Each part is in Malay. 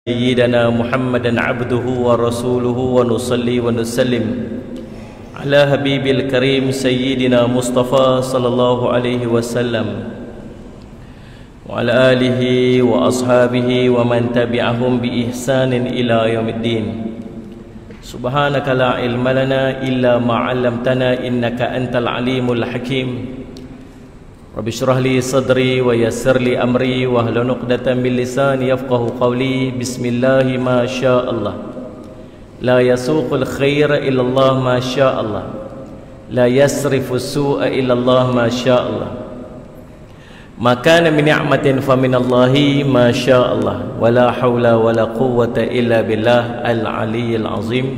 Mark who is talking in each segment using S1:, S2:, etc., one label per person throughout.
S1: سيدنا محمدا عبده ورسوله ونصلي ونسلم على حبيب الكريم سيدنا مصطفى صلى الله عليه وسلم وعلى آله وأصحابه ومن تبعهم بإحسان إلى يوم الدين. سبحانك لا علم لنا إلا ما علمتنا إنك أنت العليم الحكيم. رب اشرح لي صدري ويسر لي أمري واحلل عقدة من لساني يفقهوا قولي. بسم الله ما شاء الله لا يسوق الخير إلا الله ما شاء الله لا يصرف السوء إلا الله ما شاء الله ما كان من نعمة فمن الله ما شاء الله ولا حول ولا قوة إلا بالله العلي العظيم.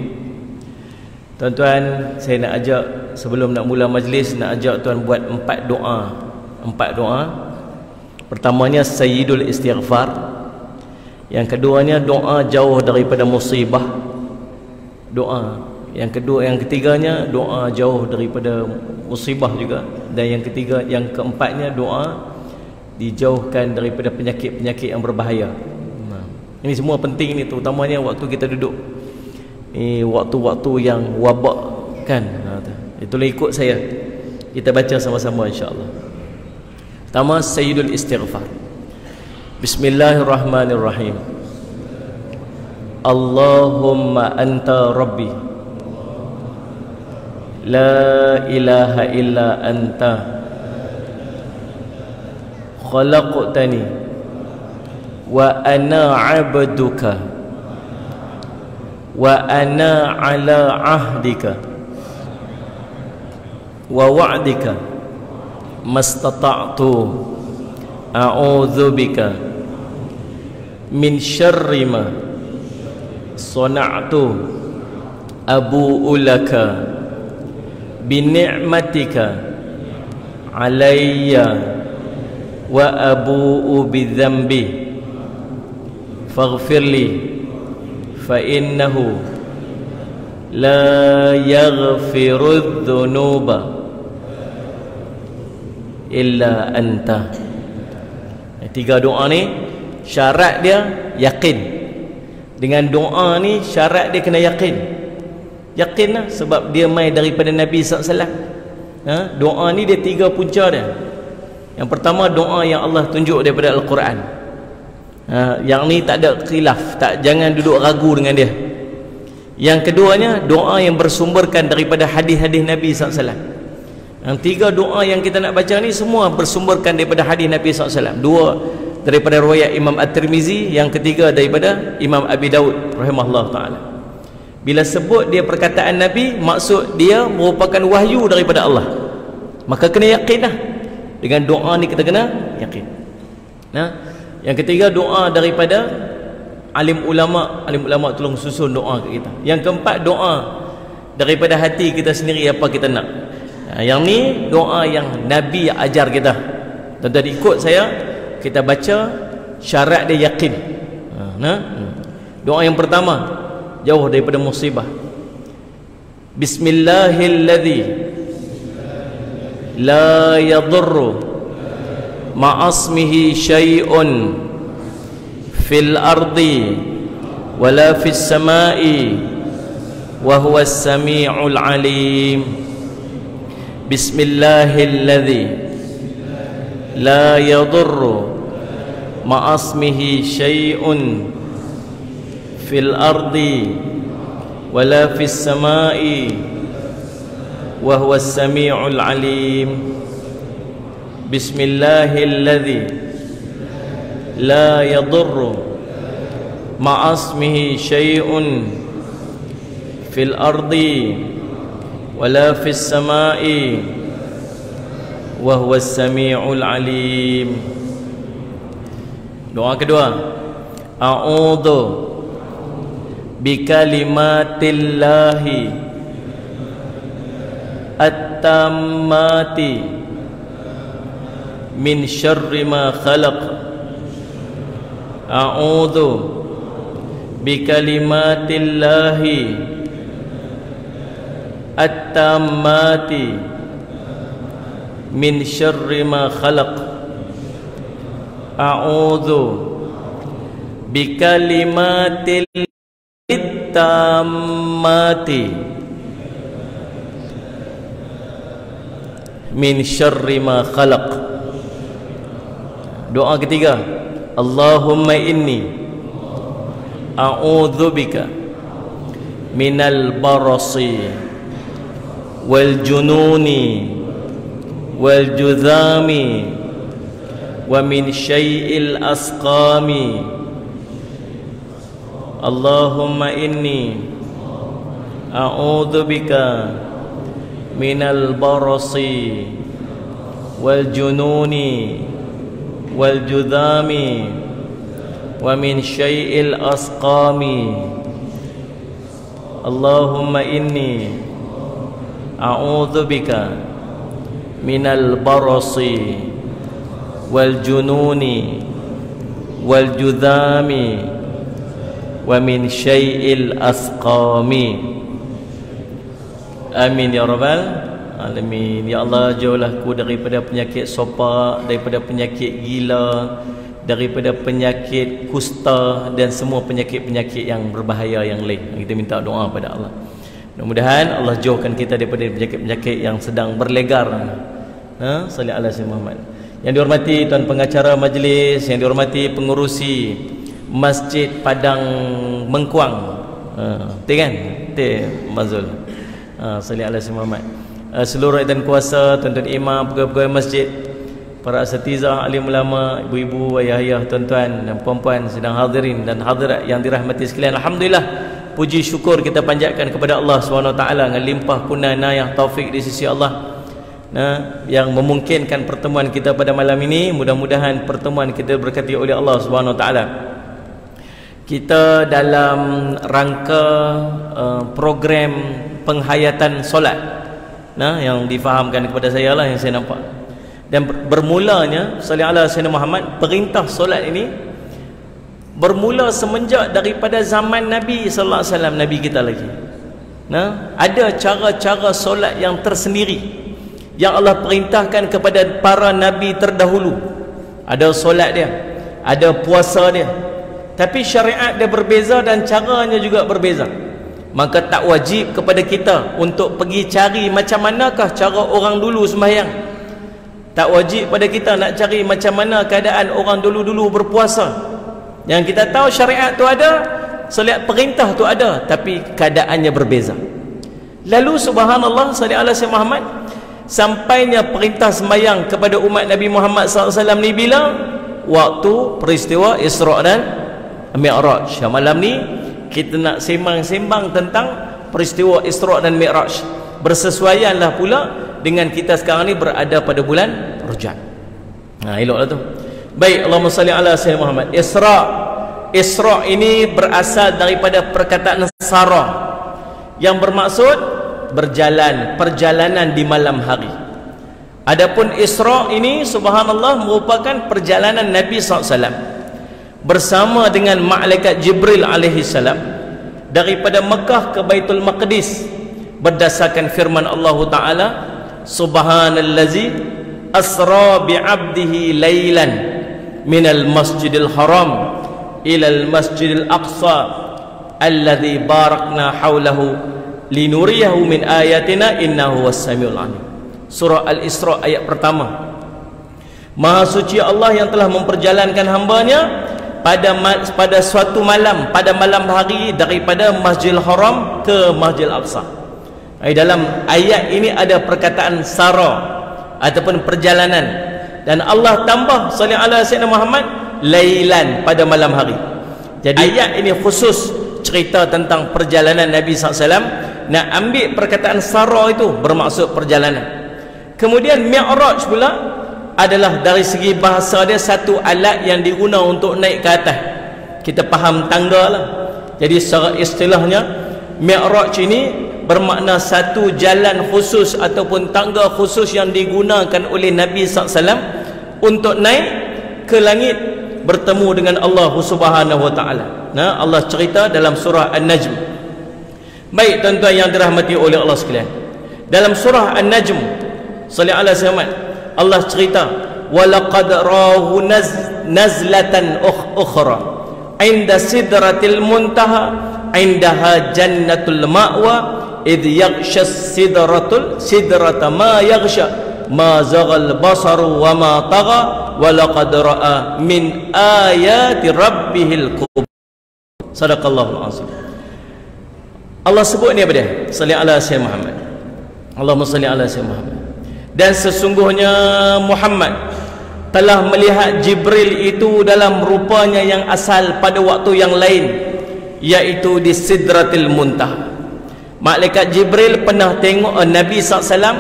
S1: Tuan-tuan, saya nak ajak sebelum nak mula majlis, nak ajak tuan buat empat doa. Pertamanya sayyidul istighfar. Yang keduanya doa jauh daripada musibah. Doa. Yang ketiganya doa jauh daripada musibah juga. Dan yang keempatnya doa dijauhkan daripada penyakit-penyakit yang berbahaya. Ini semua penting ni, terutamanya waktu kita duduk. Ini waktu-waktu yang wabak kan. Itulah ikut saya. Kita baca sama-sama insya-Allah. Pertama, sayyidul istighfar. Bismillahirrahmanirrahim. Allahumma anta rabbi la ilaha illa anta khalaqtani wa ana 'abduka wa ana 'ala 'ahdika wa wa'dika mastata'tu a'udzu bika min syarri ma sana'tu abu'u laka bi ni'matika 'alayya wa abu'u bi dhanbi faghfirli fa innahu la yaghfiru dhunuba illa anta. Tiga doa ni syarat dia yakin. Dengan doa ni syarat dia kena yakin. Yakinlah sebab dia mai daripada Nabi SAW. Doa ni dia tiga punca dia. Yang pertama doa yang Allah tunjuk daripada Al-Quran. Yang ni tak ada khilaf, jangan duduk ragu dengan dia. Yang keduanya doa yang bersumberkan daripada hadis-hadis Nabi SAW. Yang tiga doa yang kita nak baca ni semua bersumberkan daripada hadis Nabi SAW. Dua daripada riwayat Imam At-Tirmizi, yang ketiga daripada Imam Abi Daud rahimahullah ta'ala. Bila sebut dia perkataan Nabi, maksud dia merupakan wahyu daripada Allah. Maka kena yakinlah. Dengan doa ni kita kena yakin. Yang ketiga doa daripada alim ulama tolong susun doa ke kita. Yang keempat doa daripada hati kita sendiri apa kita nak. Yang ni doa yang Nabi ajar kita. Tuan-tuan ikut saya, kita baca syarat dia yakin. Doa yang pertama jauh daripada musibah. Bismillahilladzi la yadurru ma'asmihi syai'un fil ardi wala fis samai wa huwas sami'ul alim. Bismillahilladzi la yadurru ma'asmihi syai'un fil ardi wala fis samai wa huwas sami'ul alim. Bismillahilladzi la yadurru ma'asmihi syai'un fil ardi wala fis samai wa huwas sami'ul alim. Doa kedua, a'udzu bi kalimatillahi at-tammati min syarri ma khalaq. A'udzu bi kalimatillahi at-tammati min syarri ma khalaq. A'udzu bikalimatil tammati min syarri ma khalaq. Doa ketiga, Allahumma inni a'udzubika minal barasi wal jununi wal judhami wa min syai'il asqami. Allahumma inni a'udzubika minal barasi wal jununi wal judhami wa min syai'il asqami. Allahumma inni a'udzubika minal barasi wal jununi wal judhami wa min syai'il asqami. Amin ya rabbal alamin. Ya Allah, jauhlah aku daripada penyakit sopak, daripada penyakit gila, daripada penyakit kusta dan semua penyakit-penyakit yang berbahaya yang lain. Kita minta doa pada Allah. Mudah-mudahan Allah jauhkan kita daripada penyakit-penyakit yang sedang berlegar. Salli ala sayyidina Muhammad. Yang dihormati tuan pengacara majlis, yang dihormati pengurusi Masjid Padang Mengkuang. Betul kan? Betul Mazul. Salli ala sayyidina Muhammad. Seluruh dan kuasa, tuan-tuan imam, pegawai-pegawai masjid, para asatizah, alim ulama, ibu-ibu, ayah-ayah, tuan-tuan dan puan-puan sedang hadirin dan hadirat yang dirahmati sekalian. Alhamdulillah, puji syukur kita panjatkan kepada Allah SWT dengan limpah kunai inayah taufik di sisi Allah yang memungkinkan pertemuan kita pada malam ini. Mudah-mudahan pertemuan kita berkati oleh Allah SWT. Kita dalam rangka program penghayatan solat yang difahamkan kepada saya lah, yang saya nampak. Dan bermulanya sallallahu alaihi wasallam Muhammad, perintah solat ini bermula semenjak daripada zaman Nabi sallallahu alaihi wasallam, Nabi kita lagi. Ada cara-cara solat yang tersendiri yang Allah perintahkan kepada para nabi terdahulu. Ada solat dia, ada puasa dia, tapi syariat dia berbeza dan caranya juga berbeza. Maka tak wajib kepada kita untuk pergi cari macam manakah cara orang dulu sembahyang. Tak wajib pada kita nak cari macam mana keadaan orang dulu-dulu berpuasa. Yang kita tahu syariat tu ada, solat perintah tu ada, tapi keadaannya berbeza. Lalu subhanallah, sallallahu alaihi wasallam Muhammad, sampainya perintah sembahyang kepada umat Nabi Muhammad SAW ni bila? Waktu peristiwa Isra' dan Mi'raj. Malam ni kita nak sembang-sembang tentang peristiwa Isra' dan Mi'raj. Bersesuaianlah pula dengan kita sekarang ni berada pada bulan Rajab. Eloklah tu. Baik, Allahumma salli ala sayyidina Muhammad. Isra' ini berasal daripada perkataan Sarah yang bermaksud berjalan, perjalanan di malam hari. Adapun Isra' ini subhanallah merupakan perjalanan Nabi SAW bersama dengan malaikat Jibril alaihi salam daripada Mekah ke Baitul Maqdis berdasarkan firman Allah Ta'ala, subhanallazi asra bi'abdihi laylan minal masjidil haram ilal masjidil aqsa alladhi barakna hawlahu linuriyahu min ayatina innahu was-samiul alim. Surah Al-Isra ayat pertama. Maha suci Allah yang telah memperjalankan hambanya pada suatu malam, pada malam hari daripada Masjidil Haram ke Masjidil Aqsa. Dalam ayat ini ada perkataan sara ataupun perjalanan, dan Allah tambah sallallahu alaihi wasallam Muhammad lailan, pada malam hari. Jadi ayat ini khusus cerita tentang perjalanan Nabi SAW. Nak ambil perkataan sara itu bermaksud perjalanan. Kemudian Mi'raj pula adalah dari segi bahasa dia satu alat yang diguna untuk naik ke atas. Kita faham tangga lah. Jadi secara istilahnya Mi'raj ini bermakna satu jalan khusus ataupun tangga khusus yang digunakan oleh Nabi SAW untuk naik ke langit bertemu dengan Allah Subhanahu Wa Taala. Allah cerita dalam surah An-Najm. Baik tuan-tuan yang dirahmati oleh Allah sekalian, dalam surah An-Najm sallallahu alaihi wasallam Allah cerita walaqad rahu nazlatan ukhra inda sidratil muntaha indaha jannatul ma'wa idh yaghsha sidrata ma yaghsha ma zaghal basaru wa ma tagha wa laqad ra'a min ayati rabbihil kubra. Sadaqallahul azim. Allah sebut ni apa dia? Salli ala sayyidina Muhammad. Allahumma salli ala sayyidina Muhammad. Dan sesungguhnya Muhammad telah melihat Jibril itu dalam rupanya yang asal pada waktu yang lain, yaitu di Sidratil Muntaha. Malaikat Jibril pernah tengok Nabi SAW,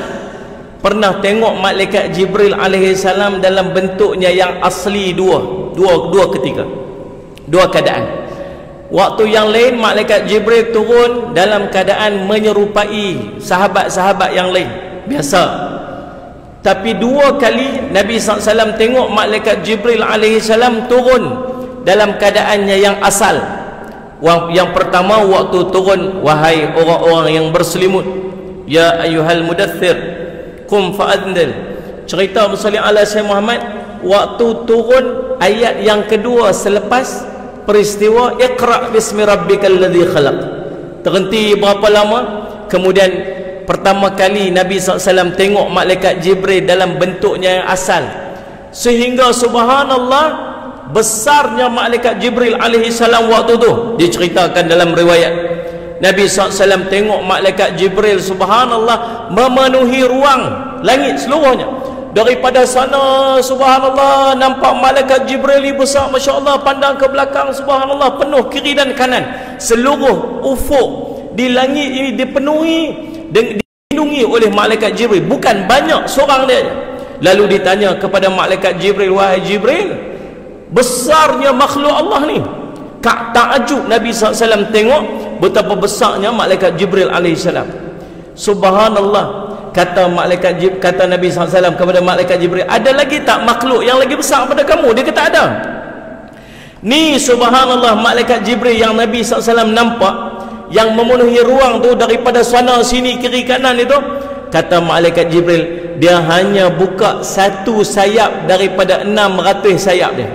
S1: pernah tengok malaikat Jibril alaihi salam dalam bentuknya yang asli dua ketika, dua keadaan. Waktu yang lain malaikat Jibril turun dalam keadaan menyerupai sahabat-sahabat yang lain biasa. Tapi dua kali Nabi SAW tengok malaikat Jibril alaihissalam turun dalam keadaannya yang asal. Yang pertama waktu turun, wahai orang-orang yang berselimut, ya ayyuhal mudaththir qum fa'adhil. Cerita bersalli ala Sayyidina Muhammad waktu turun ayat yang kedua selepas peristiwa Iqra' bismi rabbikal ladzi khalaq. Terhenti berapa lama? Kemudian pertama kali Nabi SAW tengok malaikat Jibril dalam bentuknya yang asal, sehingga subhanallah besarnya malaikat Jibril alaihi salam waktu tu. Diceritakan dalam riwayat Nabi SAW tengok malaikat Jibril subhanallah memenuhi ruang langit seluruhnya. Daripada sana subhanallah nampak malaikat Jibril besar, Masya Allah. Pandang ke belakang subhanallah penuh kiri dan kanan. Seluruh ufuk di langit ini dipenuhi dan dilindungi oleh malaikat Jibril. Bukan banyak, seorang dia. Lalu ditanya kepada malaikat Jibril, wahai Jibril, besarnya makhluk Allah ni. Takjub Nabi SAW tengok betapa besarnya malaikat Jibril alaihissalam. Subhanallah. Kata Nabi SAW kepada malaikat Jibril, ada lagi tak makhluk yang lagi besar pada kamu? Dia kata ada. Ni subhanallah malaikat Jibril yang Nabi SAW nampak, yang memenuhi ruang tu daripada sana sini kiri kanan itu. Kata malaikat Jibril, dia hanya buka satu sayap daripada 600 sayap dia.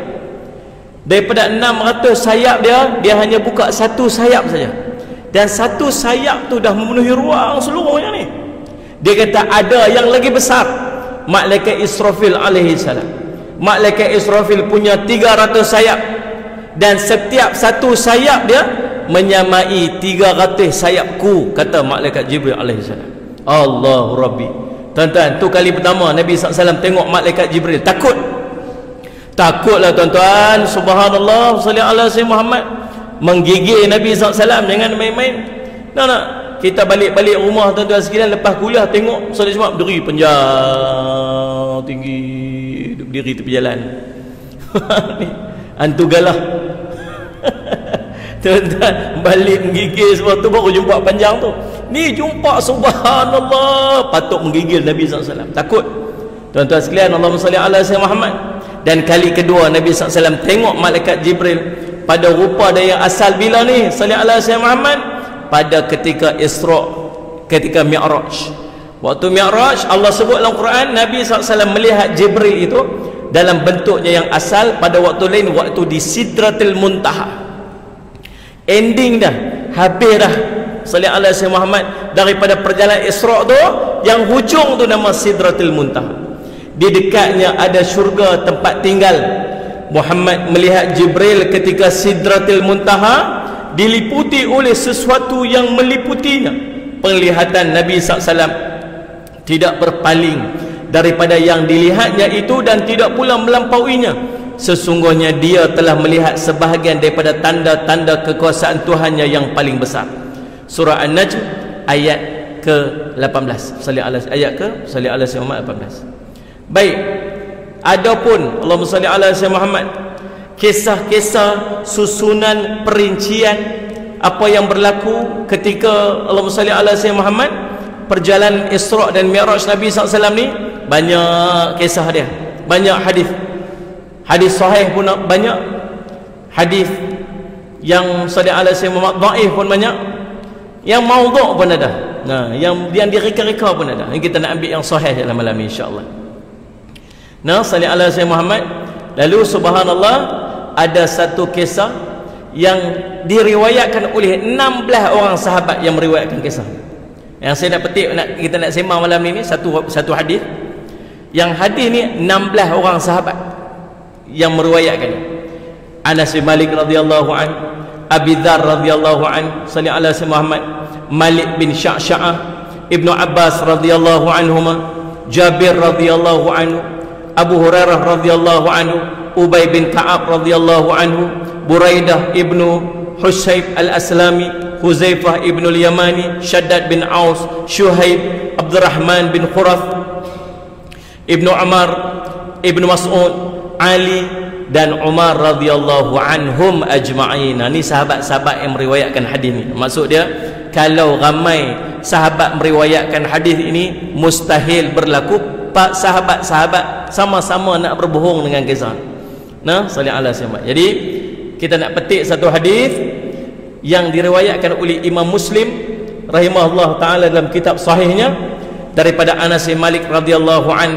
S1: Daripada 600 sayap dia hanya buka satu sayap saja. Dan satu sayap tu dah memenuhi ruang seluruhnya ni. Dia kata ada yang lagi besar, malaikat Israfil alaihi salam. Malaikat Israfil punya 300 sayap, dan setiap satu sayap dia menyamai 300 sayapku, kata malaikat Jibril alaihi salam. Allahu Rabbi. Tuan-tuan, tu kali pertama Nabi SAW tengok malaikat Jibril. Takutlah tuan-tuan. Subhanallah, salli ala sayyidina Muhammad. Menggigil Nabi SAW, jangan main-main. Nak kita balik rumah tuan-tuan sekalian, lepas kuliah tengok solat Jumaat berdiri panjang tinggi, berdiri tepi jalan. Antu galah. Tuan-tuan balik menggigil sebab tu baru jumpa panjang tu. Ni jumpa subhanallah, patut menggigil Nabi SAW. Takut. Tuan-tuan sekalian, Allahumma salli ala sayyidina Muhammad. Dan kali kedua Nabi SAW tengok malaikat Jibril pada rupa dia yang asal bila ni? Salli ala sayyidina Muhammad. Pada ketika Isra', ketika Mi'raj. Waktu Mi'raj, Allah sebut dalam Quran, Nabi SAW melihat Jibril itu dalam bentuknya yang asal pada waktu lain, waktu di Sidratil Muntaha. Ending dah, habis dah. Salli ala sayyidina Muhammad. Daripada perjalanan Isra' tu, yang hujung tu nama Sidratil Muntaha. Di dekatnya ada syurga tempat tinggal. Muhammad melihat Jibril ketika Sidratil Muntaha diliputi oleh sesuatu yang meliputinya. Penglihatan Nabi SAW tidak berpaling daripada yang dilihatnya itu dan tidak pula melampauinya. Sesungguhnya dia telah melihat sebahagian daripada tanda-tanda kekuasaan Tuhannya yang paling besar. Surah An-Najm ayat ke-18. Ayat ke-18. Baik. Adapun Allahumma salli ala sayyidina Muhammad, kisah-kisah susunan perincian apa yang berlaku ketika Allahumma salli ala sayyidina Muhammad perjalanan Isra' dan Mi'raj Nabi SAW ni, banyak kisah dia, banyak hadis sahih pun banyak, hadis yang salli ala sayyidina Muhammad dhaif pun banyak, yang maudhu' pun ada. Nah, yang direka-reka pun ada. Ini kita nak ambil yang sahih dalam malam ni insya-Allah. Nah, salli ala sayyidina Muhammad. Lalu subhanallah, ada satu kisah yang diriwayatkan oleh 16 orang sahabat yang meriwayatkan kisah. Yang saya nak petik, kita nak sembang malam ni satu hadis. Yang hadis ni 16 orang sahabat yang meriwayatkan. Anas bin Malik radhiyallahu an, Abi Dzar radhiyallahu an, salli ala sayyidina Muhammad, Malik bin Sya'sya'ah, Ibnu Abbas radhiyallahu anhuma, Jabir radhiyallahu anhu, Abu Hurairah radhiyallahu anhu, Ubay bin Ka'ab radhiyallahu anhu, Buraidah ibnu Husayb al-Aslami, Huzaifah ibnu al-Yamani, Shaddad bin Aus, Syuhaib, Abdurrahman bin Khurath, Ibnu Umar, Ibnu Mas'ud, Ali dan Umar radhiyallahu anhum ajma'in. Ini sahabat-sahabat yang meriwayatkan hadis ni. Maksud dia, kalau ramai sahabat meriwayatkan hadis ini, mustahil berlaku sahabat-sahabat sama-sama nak berbohong dengan kisah. Nah, salli ala sayyidina. Jadi kita nak petik satu hadis yang diriwayatkan oleh Imam Muslim rahimahullah taala dalam kitab sahihnya daripada Anas bin Malik radhiyallahu an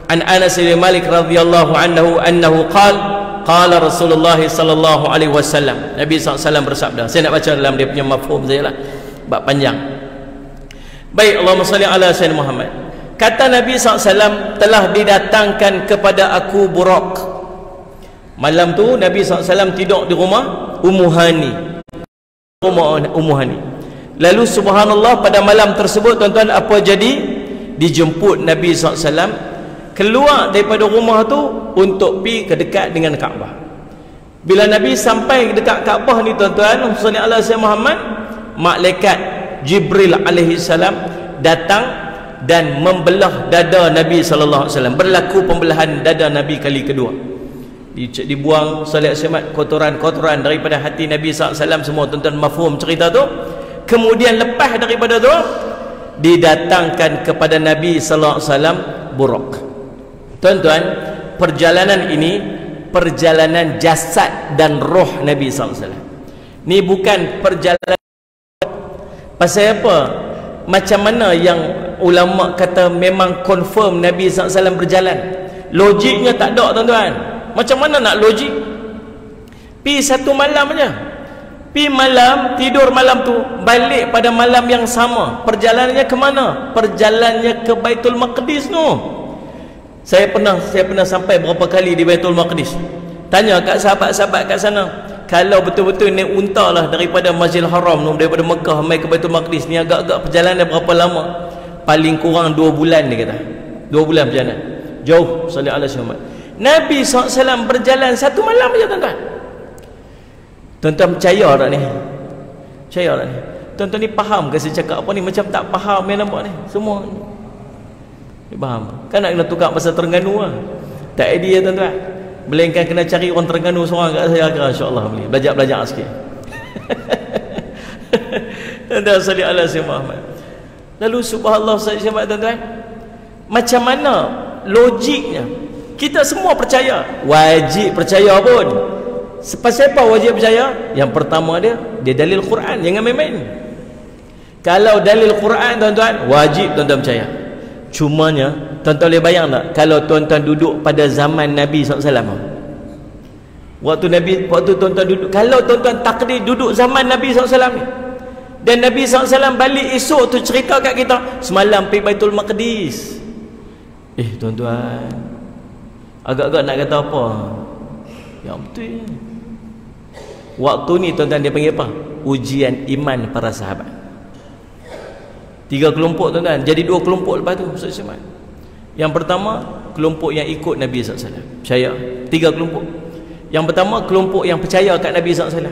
S1: Anas bin Malik radhiyallahu anhu qala Rasulullah sallallahu alaihi wasallam. Nabi SAW bersabda. Saya nak baca dalam dia punya mafhum sajalah, bab panjang. Baik, Allahumma salli ala sayyidina Muhammad. Kata Nabi SAW, telah didatangkan kepada aku Buraq. Malam tu Nabi SAW tidur di rumah Ummu Hani. Lalu subhanallah, pada malam tersebut tuan-tuan, apa jadi? Dijemput Nabi SAW keluar daripada rumah tu untuk pergi ke dekat dengan Kaabah. Bila Nabi sampai dekat Kaabah ni tuan-tuan, sallallahu alaihi wasallam Muhammad, malaikat Jibril alaihi salam datang dan membelah dada Nabi sallallahu alaihi wasallam. Berlaku pembelahan dada Nabi kali kedua. Dibuang sallallahu alaihi wasallam kotoran-kotoran daripada hati Nabi sallallahu alaihi wasallam semua, tuan-tuan mafhum cerita tu. Kemudian lepas daripada tu, didatangkan kepada Nabi sallallahu alaihi wasallam Buraq. Tuan-tuan, perjalanan ini perjalanan jasad dan roh Nabi SAW. Ni bukan perjalanan. Pasal apa? Macam mana yang ulama kata memang confirm Nabi SAW berjalan? Logiknya tak ada tuan-tuan. Macam mana nak logik? Pi satu malam aja. Pi malam, tidur malam tu, balik pada malam yang sama. Perjalanannya ke mana? Perjalanannya ke Baitul Maqdis tu. Saya pernah sampai berapa kali di Baitul Maqdis. Tanya kat sahabat-sahabat kat sana, kalau betul-betul naik unta lah daripada Masjidil Haram tu, daripada Mekah mai ke Baitul Maqdis ni, agak-agak perjalanan berapa lama? Paling kurang 2 bulan dia kata. 2 bulan perjalanan. Jauh, sallallahu alaihi wasallam. Nabi SAW berjalan satu malam saja tuan-tuan. Tuan-tuan percaya tak ni? Percaya tak ni? Tuan-tuan ni faham ke saya cakap apa ni? Macam tak faham yang nampak ni. Semua ni faham. Kan nak kena tukar bahasa Terengganu lah. Tak idea tuan-tuan. Melainkan kena cari orang Terengganu seorang kat saya akan, insya-Allah boleh. Belajar sikit. Tuan-tuan sallallahu alaihi wasallam. Lalu subhanallah sahabat tuan-tuan, macam mana logiknya? Kita semua percaya, wajib percaya pun. Pasal apa wajib percaya? Yang pertama dia dalil Quran, jangan main-main. Kalau dalil Quran tuan-tuan, wajib tuan-tuan percaya. Cumanya tuan-tuan boleh bayang tak kalau tuan-tuan duduk pada zaman Nabi SAW? Waktu tuan-tuan duduk, kalau tuan-tuan takdir duduk zaman Nabi SAW ni, dan Nabi SAW balik esok tu cerita kat kita, semalam pergi Baitul Maqdis. Tuan-tuan, agak-agak nak kata apa? Ya betul. Waktu ni tuan-tuan dia panggil apa? Ujian iman para sahabat. 3 kelompok tuan-tuan, jadi 2 kelompok lepas tu. Yang pertama, kelompok yang ikut Nabi SAW, percaya. 3 kelompok. Yang pertama, kelompok yang percaya kat Nabi SAW.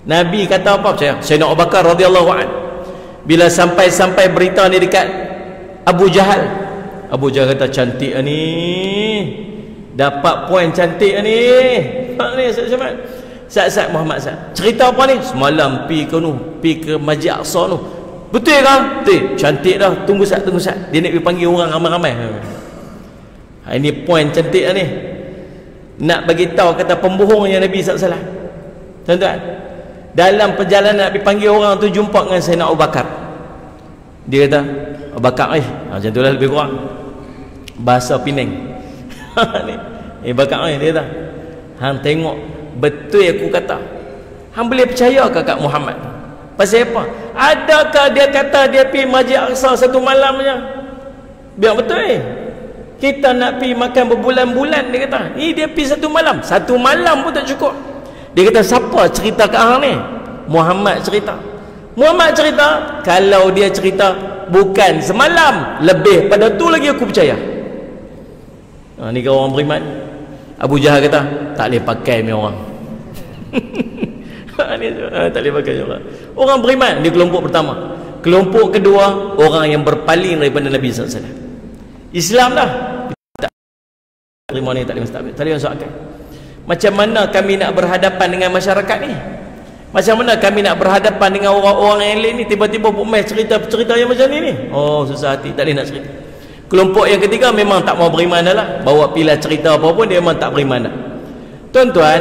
S1: Nabi kata apa? Percaya. Sayyidina Abu Bakar radhiyallahu anhu, bila sampai berita ni dekat Abu Jahal, Abu Jahal kata, cantik ni, dapat poin cantik ni. Saat Muhammad Sa'ad cerita apa ni? Semalam pi ke Masjid Aqsa tu. Betul kan? Betul. Cantik dah. Tunggu sat. Dia nak pergi panggil orang ramai-ramai. Ini poin cantik lah ni. Nak bagi tahu kata pembohongnya Nabi SAW. Tuan-tuan, dalam perjalanan nak pergi panggil orang tu, jumpa dengan Sayyidina Abu Bakar. Dia kata, Abu Bakar macam tu lah lebih kurang. Bahasa Penang. Bakar dia kata, hang tengok, betul aku kata, Hang boleh percaya ke kat Muhammad? Pasal apa? Adakah dia kata dia pergi Masjid Aqsa satu malam je? Biar betul kita nak pergi makan berbulan-bulan, dia kata. Ni dia pergi satu malam. Satu malam pun tak cukup. Dia kata, siapa cerita kat hang ni? Muhammad cerita. Muhammad cerita, kalau dia cerita bukan semalam, lebih pada tu lagi aku percaya. Ni kau orang beriman. Abu Jahal kata, tak boleh pakai ni orang. Tak boleh pakai orang. Orang beriman, dia kelompok pertama. Kelompok kedua, orang yang berpaling daripada Nabi SAW. Islam dah tak terima ni, tak boleh masuk akal. Macam mana kami nak berhadapan dengan masyarakat ni? Macam mana kami nak berhadapan dengan orang-orang yang lain ni? Tiba-tiba buat cerita yang macam ni. Oh, susah hati, tak boleh nak cerita. Kelompok yang ketiga memang tak mau beriman dah lah. Bawa pilah cerita apa pun, dia memang tak beriman dah. Tuan-tuan,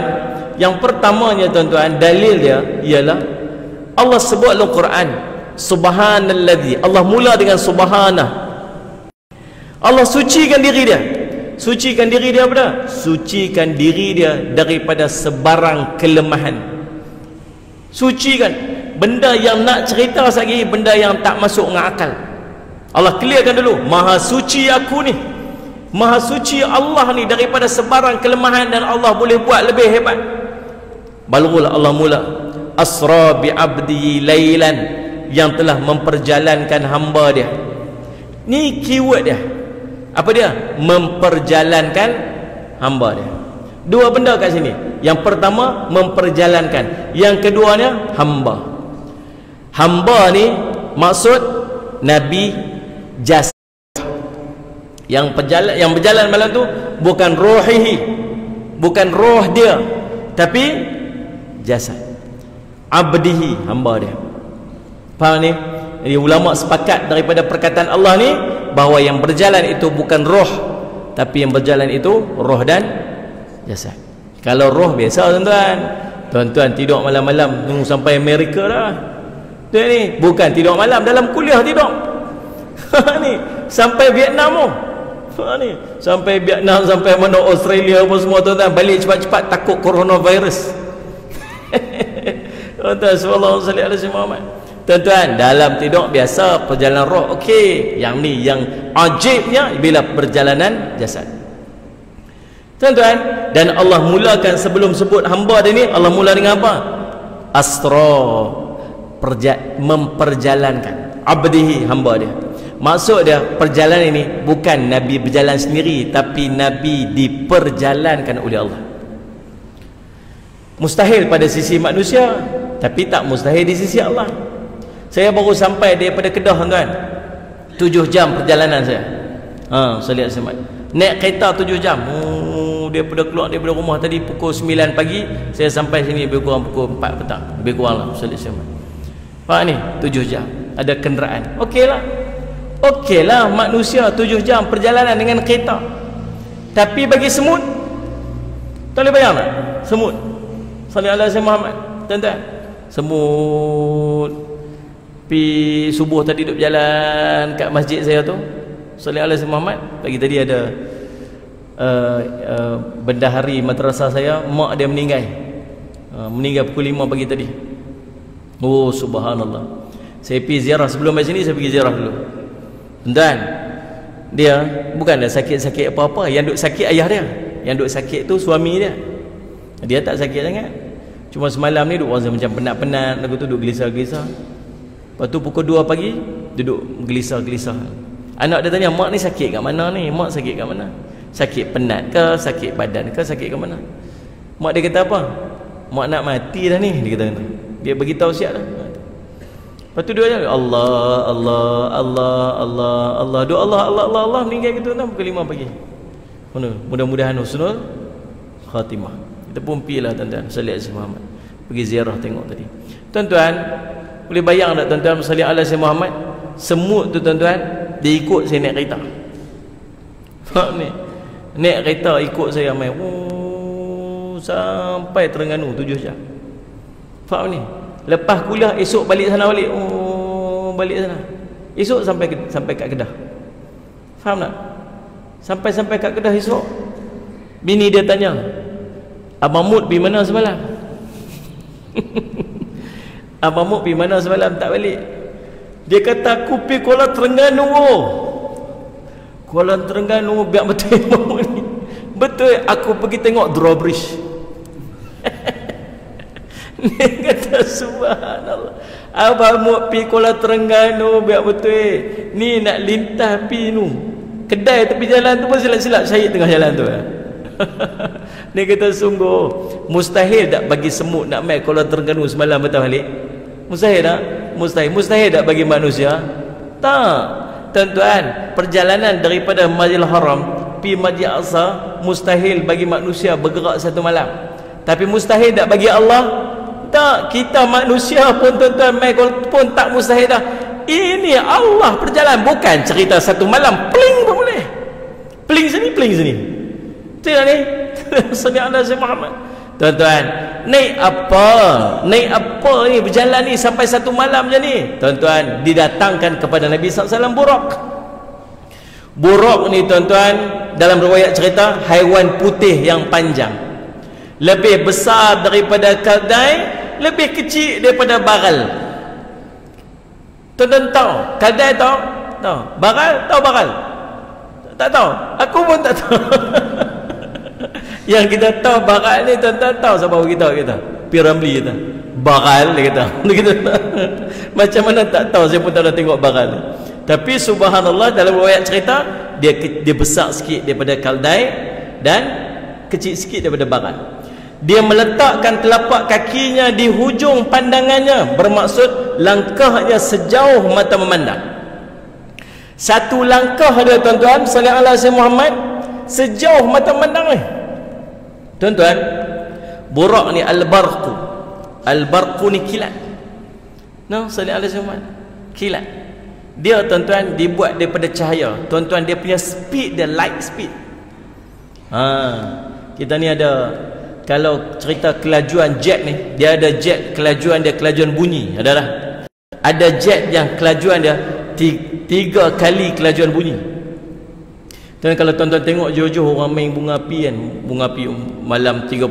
S1: yang pertamanya tuan-tuan, dalil dia ialah Allah sebut dalam Quran, subhanalladzi. Allah mula dengan subhanah. Allah sucikan diri dia. Sucikan diri dia apa dah? Sucikan diri dia daripada sebarang kelemahan. Sucikan benda yang nak cerita lagi, benda yang tak masuk dengan akal. Allah clearkan dulu, maha suci aku ni, maha suci Allah ni daripada sebarang kelemahan, dan Allah boleh buat lebih hebat. Barulah Allah mula, asra bi abdi lailan, yang telah memperjalankan hamba dia. Ni keyword dia. Apa dia? Memperjalankan hamba dia. Dua benda kat sini. Yang pertama memperjalankan, yang keduanya hamba. Hamba ni maksud Nabi jasad. Yang berjalan malam tu bukan rohihi, bukan roh dia, tapi jasad. Abdihi, hamba dia. Faham ni? Jadi ulama sepakat daripada perkataan Allah ni bahawa yang berjalan itu bukan roh, tapi yang berjalan itu roh dan jasad. Kalau roh biasa tuan-tuan tidur malam-malam tunggu sampai Amerika dah. Dia ni bukan tidur malam, dalam kuliah tidur. Ni sampai Vietnam tu. Ni sampai Vietnam, sampai mana Australia apa semua tuan-tuan, balik cepat-cepat takut coronavirus. Tuan-tuan, sallallahu alaihi wasallam. Tuan-tuan, dalam tidur biasa perjalanan roh okey. Yang ni yang ajibnya bila perjalanan jasad. Tuan-tuan, dan Allah mulakan sebelum sebut hamba dia ni, Allah mula dengan apa? Asra, memperjalankan. Abdihi, hamba dia. Maksud dia perjalanan ini bukan Nabi berjalan sendiri, tapi Nabi diperjalankan oleh Allah. Mustahil pada sisi manusia, tapi tak mustahil di sisi Allah. Saya baru sampai daripada Kedah tuan-tuan, 7 jam perjalanan saya. Saya lihat semat. Naik kereta 7 jam. Daripada keluar daripada rumah tadi pukul 9 pagi, saya sampai sini lebih kurang pukul 4 petang. Lebih kurang lah, saya lihat semat. Pak ni 7 jam. Ada kenderaan. Okeylah. Okeylah manusia 7 jam perjalanan dengan kereta. Tapi bagi semut, tak boleh bayang tak? Semut. Sallallahu alaihi wasallam Muhammad. Tuan-tuan, semut pi subuh tadi duduk berjalan kat masjid saya tu, sallallahu alaihi wasallam Muhammad. Pagi tadi ada bendahari madrasah saya, mak dia meninggal. Meninggal pukul 5 pagi tadi. Oh subhanallah. Saya pergi ziarah, sebelum mai sini saya pergi ziarah dulu. Tuan, dia bukan ada sakit-sakit apa-apa. Yang duk sakit ayah dia, yang duk sakit tu suami dia. Dia tak sakit sangat, cuma semalam ni duk rasa macam penat-penat, lagu tu duk gelisah-gelisah. Lepas tu pukul 2 pagi duduk gelisah-gelisah. Anak dia tanya, mak ni sakit kat mana ni? Mak sakit kat mana? Sakit penat ke? Sakit badan ke? Sakit kat mana? Mak dia kata apa? Mak nak mati dah ni, dia kata. Dia beritahu siap dah. Lepas tu dia kata, Allah, Allah, Allah, Allah, Allah, doa Allah, Allah, Allah, Allah, meninggal gitu kan pukul 5 pagi. Mudah-mudahan husnul khatimah. Kita pun pergilah tuan-tuan, sallallahu alaihi Muhammad, pergi ziarah tengok tadi. Tuan-tuan, boleh bayang tak tuan-tuan, sallallahu alaihi Muhammad, semut tu tuan-tuan, dia ikut saya naik kereta. Faham ni? Naik kereta ikut saya main. Sampai Terengganu 7 jam. Faham ni? Lepas kuliah esok balik sana balik. Balik sana. Esok sampai kat Kedah. Faham tak? Sampai kat Kedah esok, bini dia tanya, Abang Mut pergi mana semalam? Abang Muk pergi mana semalam tak balik? Dia kata aku pergi Kuala Terengganu. Kuala Terengganu biar betul ni. Betul, aku pergi tengok drawbridge. Dia kata subhanallah. Abang Muk pergi Kuala Terengganu biar betul. Ni nak lintas pergi nu. Kedai tepi jalan tu pun silap-silap syahid tengah jalan tu. Dia kata sungguh mustahil tak bagi semut nak mai Kuala Terengganu semalam betul balik. Mustahil tak? Mustahil tak bagi manusia? Tak. Tuan-tuan, perjalanan daripada Masjidil Haram pergi Masjid Aqsa mustahil bagi manusia bergerak satu malam. Tapi mustahil tak bagi Allah? Tak. Kita manusia pun tuan-tuan mai pun tak mustahil dah. Ini Allah perjalanan, bukan cerita satu malam pling pun boleh. Pling sini, pling sini. Betul ni? Sallallahu alaihi Muhammad. Tuan-tuan, naik apa ni berjalan ni sampai satu malam je ni. Tuan-tuan, didatangkan kepada Nabi SAW Buraq ni tuan-tuan, dalam riwayat cerita haiwan putih yang panjang, lebih besar daripada keldai, lebih kecil daripada baral. Tuan-tuan tahu keldai? Tahu? Baral? Tahu baral? Tak tahu? Aku pun tak tahu. Yang kita tahu baral ni tuan-tuan tahu siapa kita Piramli kita baral dia kata. Macam mana tak tahu, saya pun tak ada tengok baral ni. Tapi subhanallah, dalam riwayat cerita dia besar sikit daripada keldai dan kecil sikit daripada baral. Dia meletakkan telapak kakinya di hujung pandangannya, bermaksud langkahnya sejauh mata memandang. Satu langkah dia tuan-tuan sallallahu alaihi Muhammad sejauh mata memandang ni. Tuan-tuan, Buraq ni al-barqu ni kilat. Sallallahu alaihi Muhammad kilat. Dia tuan-tuan dibuat daripada cahaya. Tuan-tuan, dia punya speed, dia light speed. Kita ni ada, kalau cerita kelajuan jet ni, dia ada jet kelajuan dia, kelajuan bunyi. Ada jet yang kelajuan dia 3 kali kelajuan bunyi. Dan kalau tuan-tuan tengok jauh-jauh orang main bunga api kan, bunga api malam 31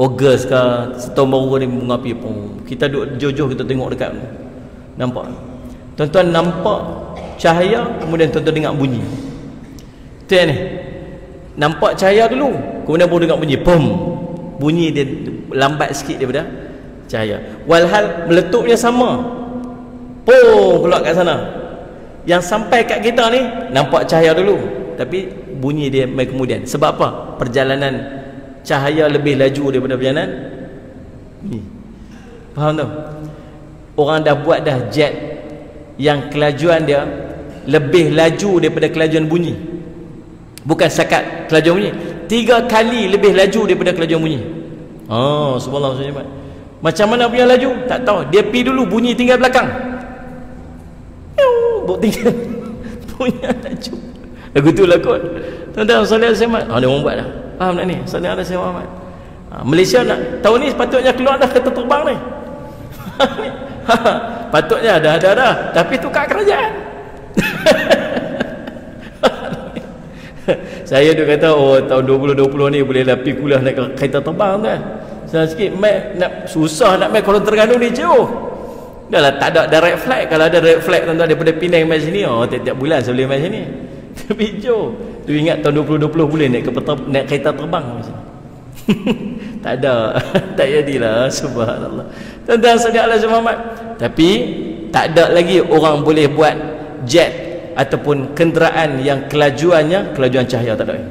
S1: Ogos ke setahun baru ni, bunga api pun kita duduk jauh-jauh, kita tengok dekat, nampak tuan-tuan, nampak cahaya, kemudian tuan-tuan dengar bunyi. Tu ni nampak cahaya dulu, kemudian baru dengar bunyi, pum, bunyi dia lambat sikit daripada cahaya. Walhal meletupnya sama, pum, keluar kat sana. Yang sampai kat kita ni nampak cahaya dulu, tapi bunyi dia mai kemudian. Sebab apa? Perjalanan cahaya lebih laju daripada perjalanan ni. Faham tak? Orang dah buat dah jet yang kelajuan dia lebih laju daripada kelajuan bunyi. Bukan sekat kelajuan bunyi, 3 kali lebih laju daripada kelajuan bunyi. Subhanallah. Macam mana punya laju? Tak tahu. Dia pergi dulu, bunyi tinggal belakang. Tinggal punya laju. Lagu tu lah kot. Tuan-tuan, sallallahu alaihi wasallam. Dia orang buat dah. Faham tak ni? Sallallahu alaihi wasallam. Malaysia nak tahun ni sepatutnya keluar dah kereta terbang ni. Patutnya dah. Tapi tukar kerajaan. Saya tu kata, tahun 2020 ni bolehlah pergi kuliah naik kereta terbang kan. Senang sikit, susah nak main Kuala Terengganu ni jauh. Dah lah, tak ada direct flight. Kalau ada direct flight tuan-tuan daripada Penang mai sini, tiap-tiap bulan saya boleh mai sini. Tapi jauh. Tu ingat tahun 2020 boleh naik kereta terbang macam. Tak ada. Tak jadilah, subhanallah. Tuan-tuan sallallahu alaihi Muhammad. Tapi tak ada lagi orang boleh buat jet ataupun kenderaan yang kelajuannya kelajuan cahaya, tak ada.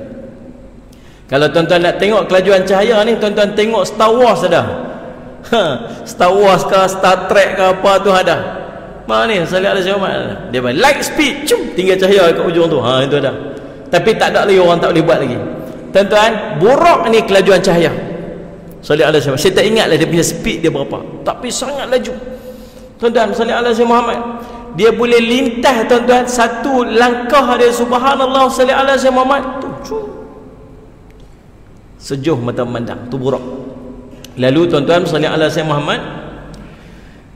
S1: Kalau tuan-tuan nak tengok kelajuan cahaya ni, tuan-tuan tengok Star Wars ada. Star Wars ke Star Trek ke apa tu ada. Mana ni sallallahu alaihi wasallam, dia main light speed, tinggal cahaya kat ujung tu. Itu ada. Tapi tak ada lagi orang tak boleh buat lagi. Tuan-tuan, Buraq ni kelajuan cahaya sallallahu alaihi wasallam. Saya tak ingatlah dia punya speed dia berapa, tapi sangat laju. Tuan-tuan, sallallahu alaihi wasallam, dia boleh lintas tuan-tuan, satu langkah dia subhanallah sallallahu alaihi wasallam tu sejauh mata memandang. Tu Buraq. Lalu tuan-tuan sallallahu alaihi wasallam Muhammad,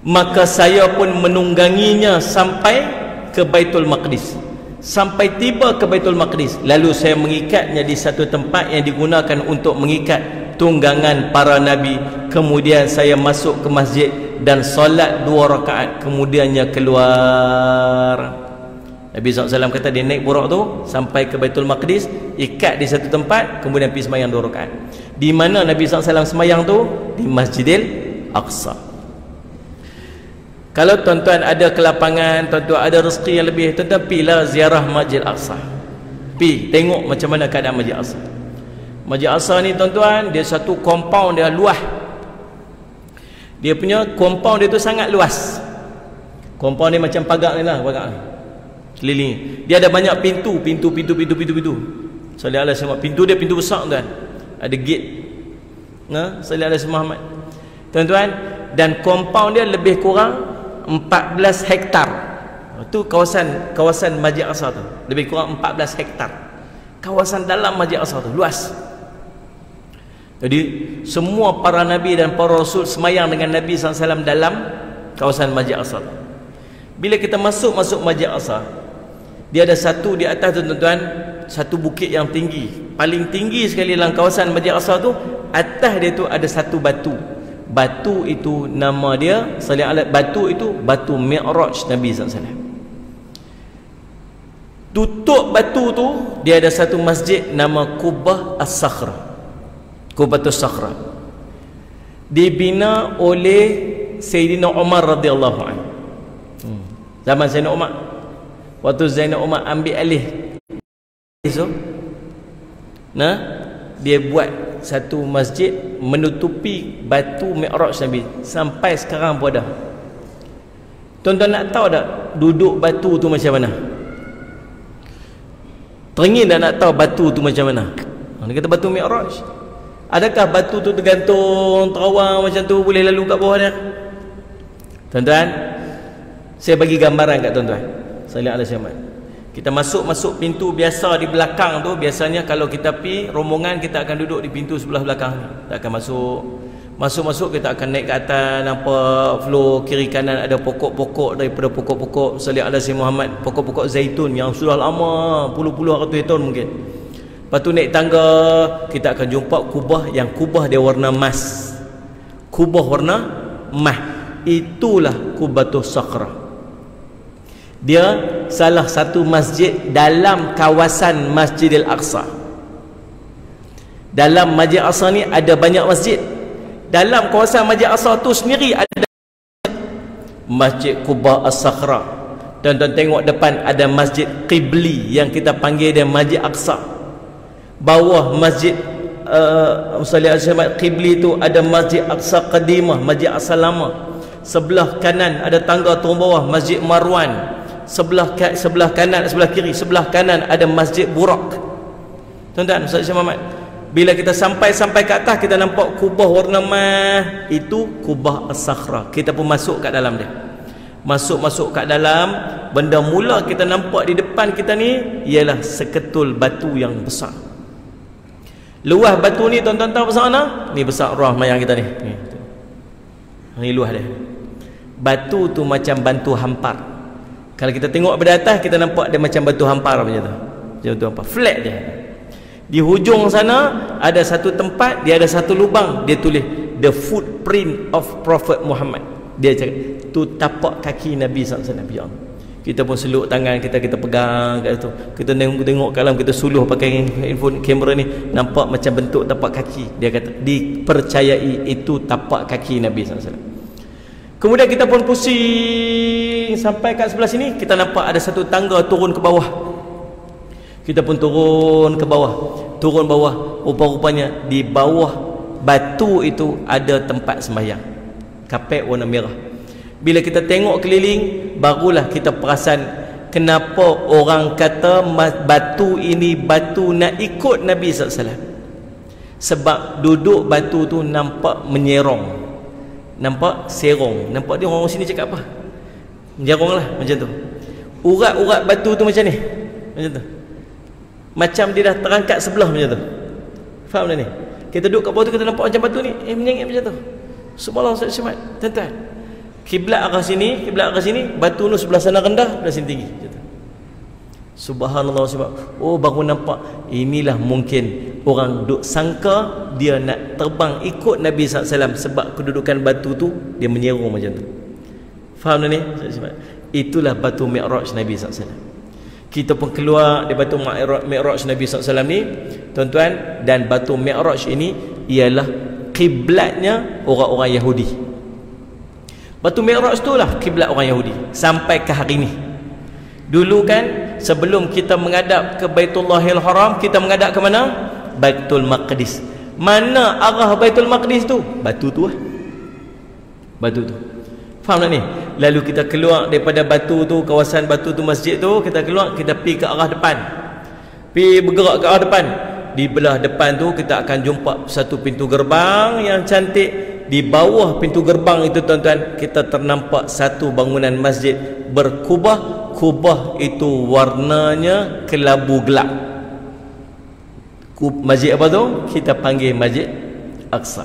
S1: maka saya pun menungganginya sampai ke Baitul Maqdis. Sampai tiba ke Baitul Maqdis, lalu saya mengikatnya di satu tempat yang digunakan untuk mengikat tunggangan para nabi. Kemudian saya masuk ke masjid dan solat 2 rakaat, kemudiannya keluar. Nabi SAW kata dia naik burak tu sampai ke Baitul Maqdis, ikat di satu tempat, kemudian pergi semayang 2 rakaat. Di mana Nabi SAW semayang tu? Di Masjidil Aqsa. Kalau tuan-tuan ada kelapangan, tuan-tuan ada rezeki yang lebih, tuan-tuan pergilah ziarah Masjid Aqsa. Pergi tengok macam mana keadaan Masjid Aqsa. Masjid Aqsa ni tuan-tuan, dia satu compound, dia luas. Dia punya compound dia tu sangat luas. Compound ni macam pagar ni lah, pagar ni keliling. Dia ada banyak pintu. Sallallahu alaihi wasallam. Pintu dia pintu besar tuan. Ada gate. Sallallahu alaihi Muhammad. Tuan-tuan, dan compound dia lebih kurang 14 hektar. Itu kawasan Masjid Aqsa tu. Lebih kurang 14 hektar. Kawasan dalam Masjid Aqsa tu luas. Jadi semua para nabi dan para rasul semayang dengan Nabi SAW dalam kawasan Masjid Aqsa. Bila kita masuk Masjid Aqsa, dia ada satu di atas tu tuan-tuan, satu bukit yang tinggi, paling tinggi sekali dalam kawasan Masjid Aqsa tu. Atas dia tu ada satu batu. Batu itu nama dia, batu itu batu Mi'raj Nabi SAW. Tutup batu tu dia ada satu masjid nama Qubbah As-Sakhra. Qubbatus Sakhra dibina oleh Sayyidina Umar radhiyallahu anhu. Zaman Sayyidina Umar, waktu Sayyidina Umar ambil alih so, dia buat satu masjid menutupi batu Mi'raj Nabi. Sampai sekarang pun ada. Tuan-tuan nak tahu tak duduk batu tu macam mana? Teringin dah nak tahu batu tu macam mana? Dia kata batu Mi'raj. Adakah batu tu tergantung terawang macam tu boleh lalu kat bawah dia? Tuan-tuan, saya bagi gambaran kat tuan-tuan. Sallallahu alaihi wasallam. Kita masuk pintu biasa di belakang tu. Biasanya kalau kita pergi rombongan, kita akan duduk di pintu sebelah belakang. Kita akan masuk kita akan naik ke atas, nampak floor kiri kanan ada pokok-pokok. Daripada pokok-pokok Sallallahu alaihi Muhammad, pokok-pokok zaitun yang sudah lama, puluh-puluh ratus tahun mungkin. Lepas tu naik tangga, kita akan jumpa kubah yang kubah dia warna emas. Kubah warna emas. Itulah Qubbatus Sakhra. Dia salah satu masjid dalam kawasan Masjidil Aqsa. Dalam Masjid Aqsa ni ada banyak masjid. Dalam kawasan Masjid Aqsa tu sendiri ada Masjid Qubbah As-Sakhra. Tuan-tuan tengok depan ada Masjid Qibli yang kita panggil dia Masjid Aqsa. Bawah Masjid Qibli tu ada Masjid Aqsa Qadimah, Masjid Aqsa Lama. Sebelah kanan ada tangga turun bawah Masjid Marwan. Sebelah kanan, sebelah kiri, sebelah kanan ada Masjid Burak. Tuan-tuan, Ustaz Muhammad, bila kita sampai ke atas, kita nampak kubah warna emas. Itu Qubbah As-Sakhra. Kita pun masuk kat dalam dia. Masuk kat dalam, benda mula kita nampak di depan kita ni ialah seketul batu yang besar. Luas batu ni tuan-tuan tahu besar mana? Ni besar ruang mayang kita ni. Ni luas dia. Batu tu macam batu hampar. Kalau kita tengok pada atas, kita nampak dia macam batu hampar macam tu. Macam batu hampar, flat dia. Di hujung sana ada satu tempat, dia ada satu lubang, dia tulis the footprint of Prophet Muhammad. Dia cakap tu tapak kaki Nabi SAW. Kita pun seluk tangan kita pegang kat situ. Kita tengok kat dalam, kita suluh pakai handphone kamera ni, nampak macam bentuk tapak kaki. Dia kata dipercayai itu tapak kaki Nabi SAW. Kemudian kita pun pusing sampai kat sebelah sini, kita nampak ada satu tangga turun ke bawah. Kita pun turun ke bawah. Turun bawah, rupa-rupanya di bawah batu itu ada tempat sembahyang. Kapek warna merah. Bila kita tengok keliling, barulah kita perasan kenapa orang kata batu ini batu nak ikut Nabi SAW. Sebab duduk batu tu nampak menyerong, nampak serong. Nampak dia orang sini cakap apa? Menjerong lah macam tu. Urat-urat batu tu macam ni, macam tu. Macam dia dah terangkat sebelah macam tu. Faham tak ni? Kita duduk kat bawah tu, kita nampak macam batu ni menyengit macam tu. Subhanallah, Ustaz, tuan-tuan. Kiblat arah sini, batu tu sebelah sana rendah, sebelah sini tinggi. Subhanallah, sebab baru nampak inilah mungkin orang duk sangka dia nak terbang ikut Nabi SAW sebab kedudukan batu tu dia menyeru macam tu. Faham tak ni? Itulah batu Mi'raj Nabi SAW. Kita pun keluar dari batu Mi'raj Nabi SAW ni, tuan-tuan, dan batu Mi'raj ini ialah kiblatnya orang-orang Yahudi. Batu Mi'raj tu lah kiblat orang Yahudi sampai ke hari ni. Dulu kan sebelum kita menghadap ke Baitullahil Haram, kita menghadap ke mana? Baitul Maqdis. Mana arah Baitul Maqdis tu? Batu tu lah. Batu tu. Faham tak ni? Lalu kita keluar daripada batu tu, kawasan batu tu, masjid tu, kita keluar, kita pergi ke arah depan. Pergi bergerak ke arah depan. Di belah depan tu kita akan jumpa satu pintu gerbang yang cantik. Di bawah pintu gerbang itu, tuan-tuan, kita ternampak satu bangunan masjid berkubah. Kubah itu warnanya kelabu gelap. Masjid apa tu? Kita panggil Masjid Aqsa.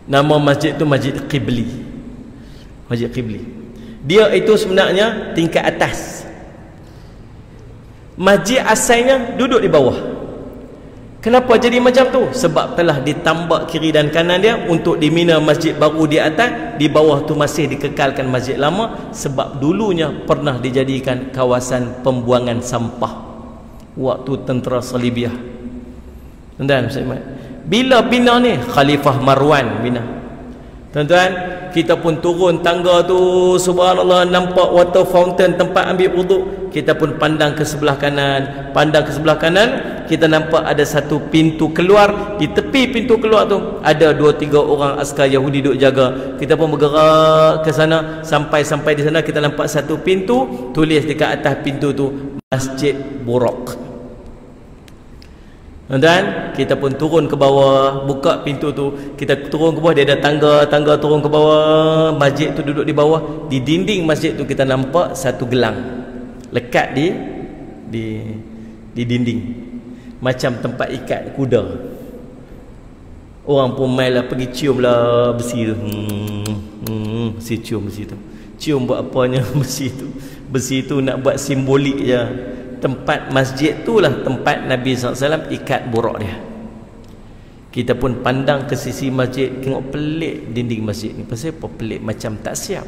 S1: Nama masjid tu Masjid Qibli. Masjid Qibli. Dia itu sebenarnya tingkat atas. Masjid asalnya duduk di bawah. Kenapa jadi macam tu? Sebab telah ditambak kiri dan kanan dia untuk dibina masjid baru di atas. Di bawah tu masih dikekalkan masjid lama, sebab dulunya pernah dijadikan kawasan pembuangan sampah waktu tentera Salibiyah. Tuan-tuan, bila bina ni? Khalifah Marwan bina. Tuan-tuan, kita pun turun tangga tu, subhanallah, nampak water fountain, tempat ambil wuduk. Kita pun pandang ke sebelah kanan. Pandang ke sebelah kanan, kita nampak ada satu pintu keluar. Di tepi pintu keluar tu ada 2-3 orang askar Yahudi duduk jaga. Kita pun bergerak ke sana. Sampai di sana kita nampak satu pintu, tulis dekat atas pintu tu Masjid Buraq. Dan kita pun turun ke bawah, buka pintu tu, kita turun ke bawah, dia ada tangga turun ke bawah. Masjid tu duduk di bawah. Di dinding masjid tu kita nampak satu gelang lekat di dinding, macam tempat ikat kuda. Orang pun mai lah pergi cium lah besi tu. Si cium besi tu. Cium buat apanya besi tu? Besi tu nak buat simbolik je. Tempat masjid tu lah tempat Nabi SAW ikat burak dia. Kita pun pandang ke sisi masjid, tengok pelik dinding masjid ni. Pasal apa pelik? Macam tak siap.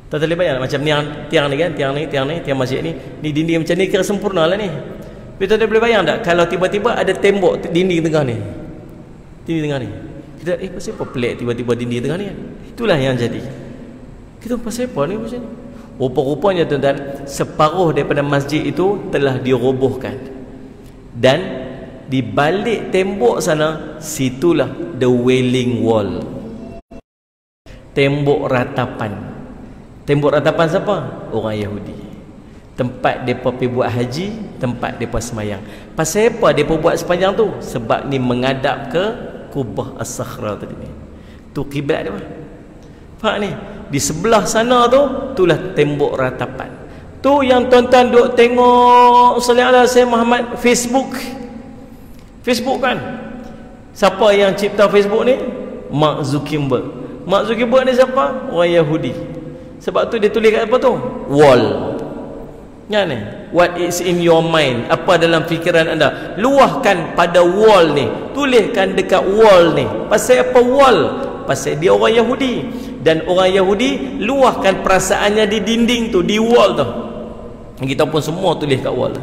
S1: Tak boleh bayang macam ni, tiang ni kan, tiang masjid ni. Ni dinding macam ni kira sempurna lah ni. Tapi tak boleh bayang tak kalau tiba-tiba ada tembok dinding tengah ni. Dinding tengah ni. Kita pasal apa pelik tiba-tiba dinding tengah ni? Itulah yang jadi. Kita pasal apa ni macam ni? Rupa-rupanya, tuan-tuan, separuh daripada masjid itu telah dirobohkan. Dan di balik tembok sana, situlah the Wailing Wall. Tembok ratapan. Tembok ratapan siapa? Orang Yahudi. Tempat mereka pergi buat haji, tempat mereka semayang. Pasal apa mereka buat sepanjang tu? Sebab ni menghadap ke Kubah As-Sakhra tadi ni. Tu kiblat dia. Faham ni? Di sebelah sana tu, itulah tembok ratapan. Tu yang tuan-tuan duk tengok sallallahu alaihi wasallam Muhammad Facebook kan. Siapa yang cipta Facebook ni? Mark Zuckerberg. Mark Zuckerberg ni siapa? Orang Yahudi. Sebab tu dia tulis kat apa tu? Wall. Ya ni. What is in your mind? Apa dalam fikiran anda? Luahkan pada wall ni. Tuliskan dekat wall ni. Pasal apa wall? Pasal dia orang Yahudi. Dan orang Yahudi luahkan perasaannya di dinding tu, di wall tu. Kita pun semua tulis kat wall.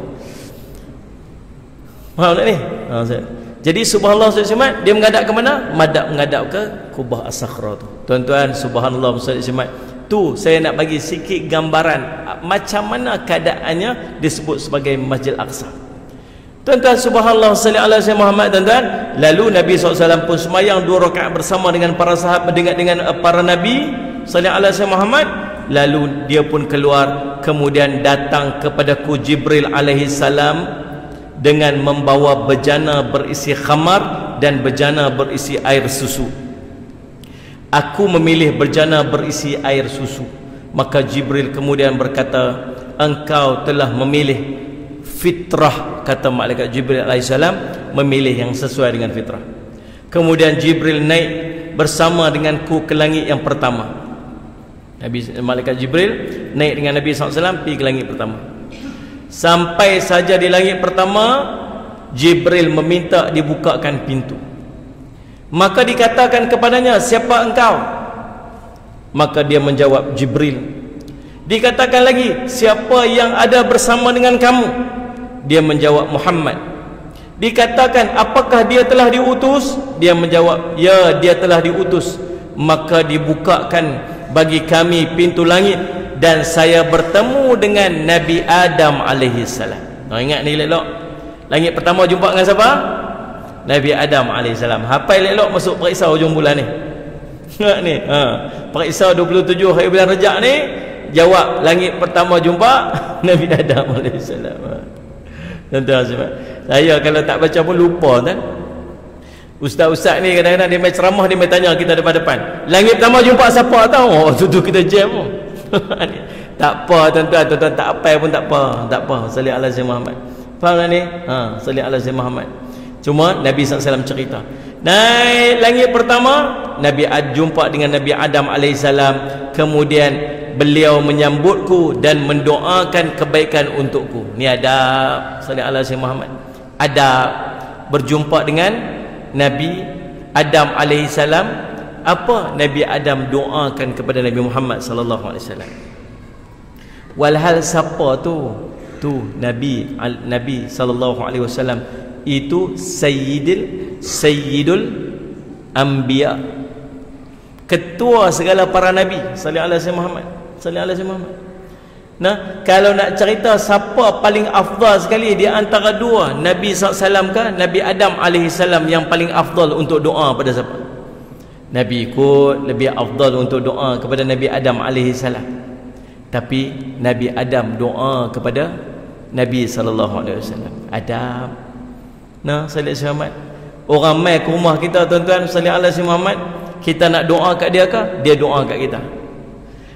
S1: Faham tak ni? Jadi subhanallah SWT, dia menghadap ke mana? Menghadap ke Kubah As-Sakhra tu. Tuan-tuan, subhanallah SWT, tu saya nak bagi sikit gambaran macam mana keadaannya disebut sebagai Masjid Aqsa. Tuan-tuan, subhanallah sallallahu alaihi wasallam Muhammad, tuan-tuan, lalu Nabi SAW pun semayang 2 rakaat bersama dengan para sahabat, dengan para nabi sallallahu alaihi wasallam Muhammad. Lalu dia pun keluar, kemudian datang kepadaku Jibril alaihi salam dengan membawa bejana berisi khamar dan bejana berisi air susu. Aku memilih bejana berisi air susu. Maka Jibril kemudian berkata, engkau telah memilih fitrah, kata malaikat Jibril alaihissalam, memilih yang sesuai dengan fitrah. Kemudian Jibril naik bersama denganku ke langit yang pertama. Malaikat Jibril naik dengan Nabi SAW pergi ke langit pertama. Sampai saja di langit pertama, Jibril meminta dibukakan pintu. Maka dikatakan kepadanya, siapa engkau? Maka dia menjawab, Jibril. Dikatakan lagi, siapa yang ada bersama dengan kamu? Dia menjawab, Muhammad. Dikatakan, apakah dia telah diutus? Dia menjawab, ya, dia telah diutus. Maka dibukakan bagi kami pintu langit dan saya bertemu dengan Nabi Adam alaihi salam. Ingat ni elok. Langit pertama jumpa dengan siapa? Nabi Adam AS. Hafal elok masuk periksa hujung bulan ni. Ingat ni, periksa 27 hari bulan Rejab ni, jawab langit pertama jumpa Nabi Adam AS. Tuan-tuan, saya kalau tak baca pun lupa kan. Ustaz-ustaz ni kadang-kadang dia main ceramah, dia main tanya kita depan-depan, langit pertama jumpa siapa tahu? Oh, tu kita jam. Tak apa tuan-tuan, tak apa pun tak apa. Salih ala Sayyidina Muhammad. Faham tak ni? Salih ala Sayyidina Muhammad. Cuma Nabi SAW cerita, naik langit pertama, Nabi jumpa dengan Nabi Adam AS. Kemudian beliau menyambutku dan mendoakan kebaikan untukku. Ni adab Salih ala Sayyidina Muhammad. Adab berjumpa dengan Nabi Adam AS. Apa Nabi Adam doakan kepada Nabi Muhammad sallallahu alaihi wasallam? Walhal siapa tu Nabi sallallahu alaihi wasallam itu sayyidul anbiya, ketua segala para nabi. Sallallahu alaihi Muhammad, sallallahu alaihi Muhammad. Nah, kalau nak cerita siapa paling afdal sekali di antara dua, Nabi SAW ke Nabi Adam AS yang paling afdal untuk doa pada siapa? Nabi ikut lebih afdal untuk doa kepada Nabi Adam AS. Tapi Nabi Adam doa kepada Nabi SAW. Adab. Nah, sallallahu alaihi Muhammad. Orang mai ke rumah kita tuan-tuan, sallallahu alaihi Muhammad, kita nak doa kat dia ke? Dia doa kat kita.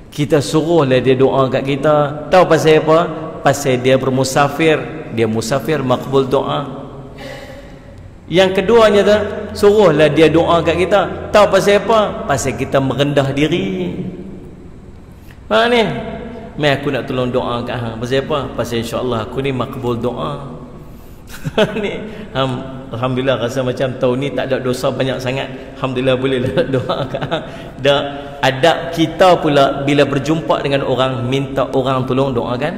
S1: Kita suruhlah dia doa kat kita. Tahu pasal apa? Pasal dia bermusafir. Dia musafir, makbul doa. Yang keduanya tu, suruhlah dia doa kat kita. Tahu pasal apa? Pasal kita merendah diri. Faham ni? Mai aku nak tolong doa kat hang. Pasal apa? Pasal insya-Allah aku ni makbul doa. Ni alhamdulillah, rasa macam tahun ni tak ada dosa banyak sangat. Alhamdulillah boleh doa kat hang. Dah adab kita pula bila berjumpa dengan orang, minta orang tolong doakan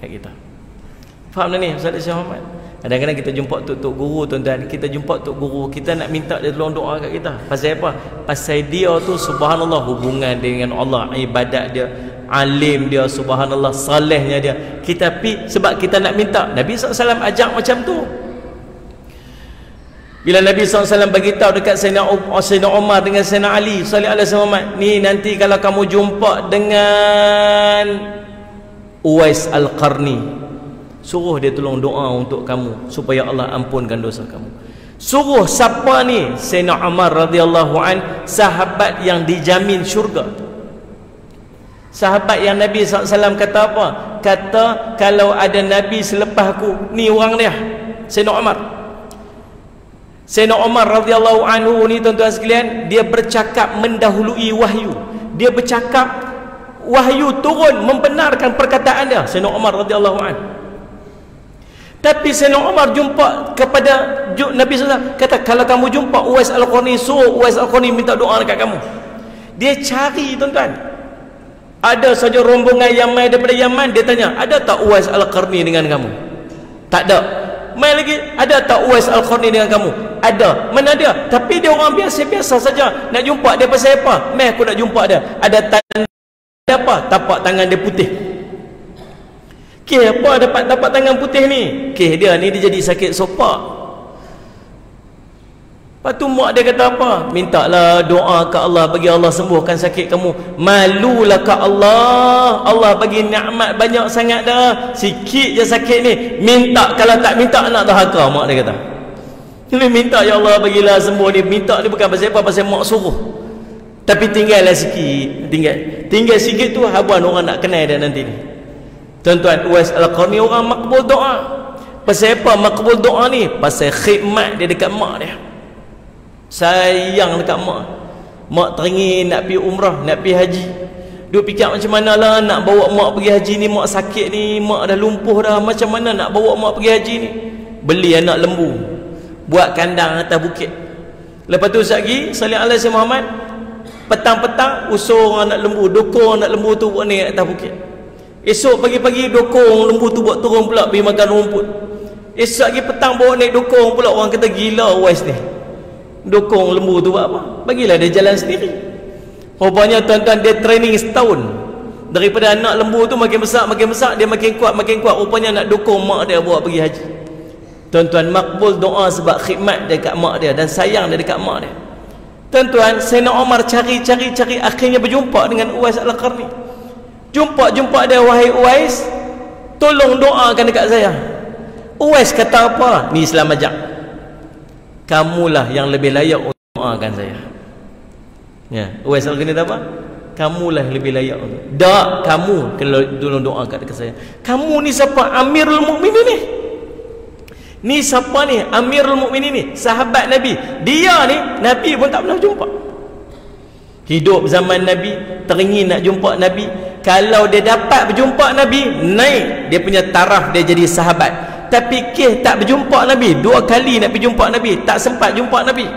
S1: kat kita. Faham dah ni Ustaz Muhammad? Kadang-kadang kita jumpa tok guru tuan-tuan, kita jumpa tok guru, kita nak minta dia tolong doa kat kita. Pasal apa? Pasal dia tu subhanallah hubungan dengan Allah, ibadat dia, alim dia, subhanallah salehnya dia. Kita sebab kita nak minta. Nabi SAW ajak macam tu. Bila Nabi SAW beritahu dekat Sayyidina Umar dengan Sayyidina Ali sallallahu alaihi wasallam, ni nanti kalau kamu jumpa dengan Uwais Al-Qarni, suruh dia tolong doa untuk kamu supaya Allah ampunkan dosa kamu. Suruh siapa ni? Sayyidina Umar radhiyallahu an, sahabat yang dijamin syurga. Sahabat yang Nabi SAW kata apa? Kata kalau ada Nabi selepas aku, ni orang dia, Sayyidina Umar. Sayyidina Umar radhiyallahu anhu ni tuan-tuan sekalian, dia bercakap mendahului wahyu. Dia bercakap, wahyu turun membenarkan perkataan dia, Sayyidina Umar radhiyallahu anhu. Tapi Sayyidina Umar jumpa kepada Nabi SAW, kata kalau kamu jumpa Uwais Al-Qarni, suruh Uwais Al-Qarni minta doa dekat kamu. Dia cari tuan-tuan. Ada saja rombongan Yaman daripada Yaman, dia tanya, ada tak Uwais Al-Qarni dengan kamu? Tak ada. Mai lagi, ada tak Uwais Al-Qarni dengan kamu? Ada. Mana dia? Tapi dia orang biasa-biasa saja. Nak jumpa dia pasal apa? Mai aku nak jumpa dia. Ada tanda apa? Tapak tangan dia putih. Apa dapat tapak tangan putih ni? Dia ni dia jadi sakit sopak. Lepas tu mak dia kata apa? Mintalah doa ke Allah, bagi Allah sembuhkan sakit kamu. Malulah ke Allah, Allah bagi nikmat banyak sangat dah, sikit je sakit ni. Minta, kalau tak minta nak dahaka, mak dia kata. Ni minta ya Allah bagilah sembuh ni. Minta ni bukan pasal apa, pasal mak suruh. Tapi tinggallah sikit, tinggal sikit tu habuan orang nak kenal dia nanti ni. Tuan-tuan, Uwais Al-Qarni orang makbul doa. Pasal apa makbul doa ni? Pasal khidmat dia dekat mak dia. Sayang dekat mak. Mak teringin nak pergi umrah, nak pergi haji. Dia fikir macam mana lah nak bawa mak pergi haji ni, mak sakit ni, mak dah lumpuh dah, macam mana nak bawa mak pergi haji ni. beli anak lembu, buat kandang atas bukit. Lepas tu sekali salih alaihi Muhammad, petang-petang usung anak lembu, dokong anak lembu tu buat naik atas bukit. Esok pagi-pagi dokong lembu tu buat turun pula pergi makan rumput. Esok lagi petang bawa naik dokong pula. Orang kata gila Uwais ni, dokong lembu tu buat apa? Bagilah dia jalan sendiri. Rupanya tuan-tuan dia training setahun. Daripada anak lembu tu makin besar, dia makin kuat. Rupanya nak dokong mak dia bawa pergi haji. Tuan-tuan, makbul doa sebab khidmat dia dekat mak dia dan sayang dia dekat mak dia. Tuan-tuan, Sayyidina Umar cari, akhirnya berjumpa dengan Uwais Al-Qarni. Jumpa dia, wahai Uwais, tolong doakan dekat saya. Uwais kata apa? Ni Islam ajak, kamulah yang lebih layak untuk doakan saya. Ya, Uwais Al-Qarni kata apa? Kamulah yang lebih layak untuk. Tak, kamu kalau tolong doakan dekat saya. Kamu ni siapa? Amirul Mukminin ni. Ni siapa ni? Amirul Mukminin ni, sahabat Nabi. Dia ni Nabi pun tak pernah jumpa. Hidup zaman Nabi, teringin nak jumpa Nabi. Kalau dia dapat berjumpa Nabi, naik dia punya taraf, dia jadi sahabat. Tapi tak berjumpa Nabi, 2 kali nak pergi jumpa Nabi, tak sempat jumpa Nabi.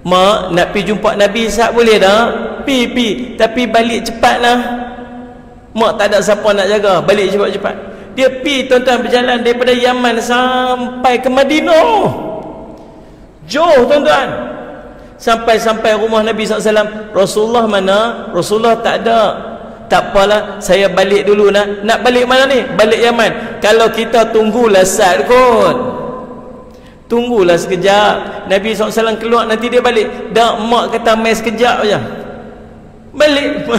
S1: Mak, nak pergi jumpa Nabi sat boleh tak? Pi, tapi balik cepatlah. Mak tak ada siapa nak jaga, balik cepat-cepat. Dia pi, tuan-tuan, berjalan daripada Yaman sampai ke Madinah. Jauh, tuan-tuan. Sampai rumah Nabi SAW. Rasulullah mana? Rasulullah tak ada. Tak apalah, saya balik dulu nak. Nak balik mana ni? Balik Yaman. Kalau kita tunggulah sat kot. Tunggulah sekejap. Nabi SAW keluar, nanti dia balik. Dak, mak kata main sekejap je. Balik,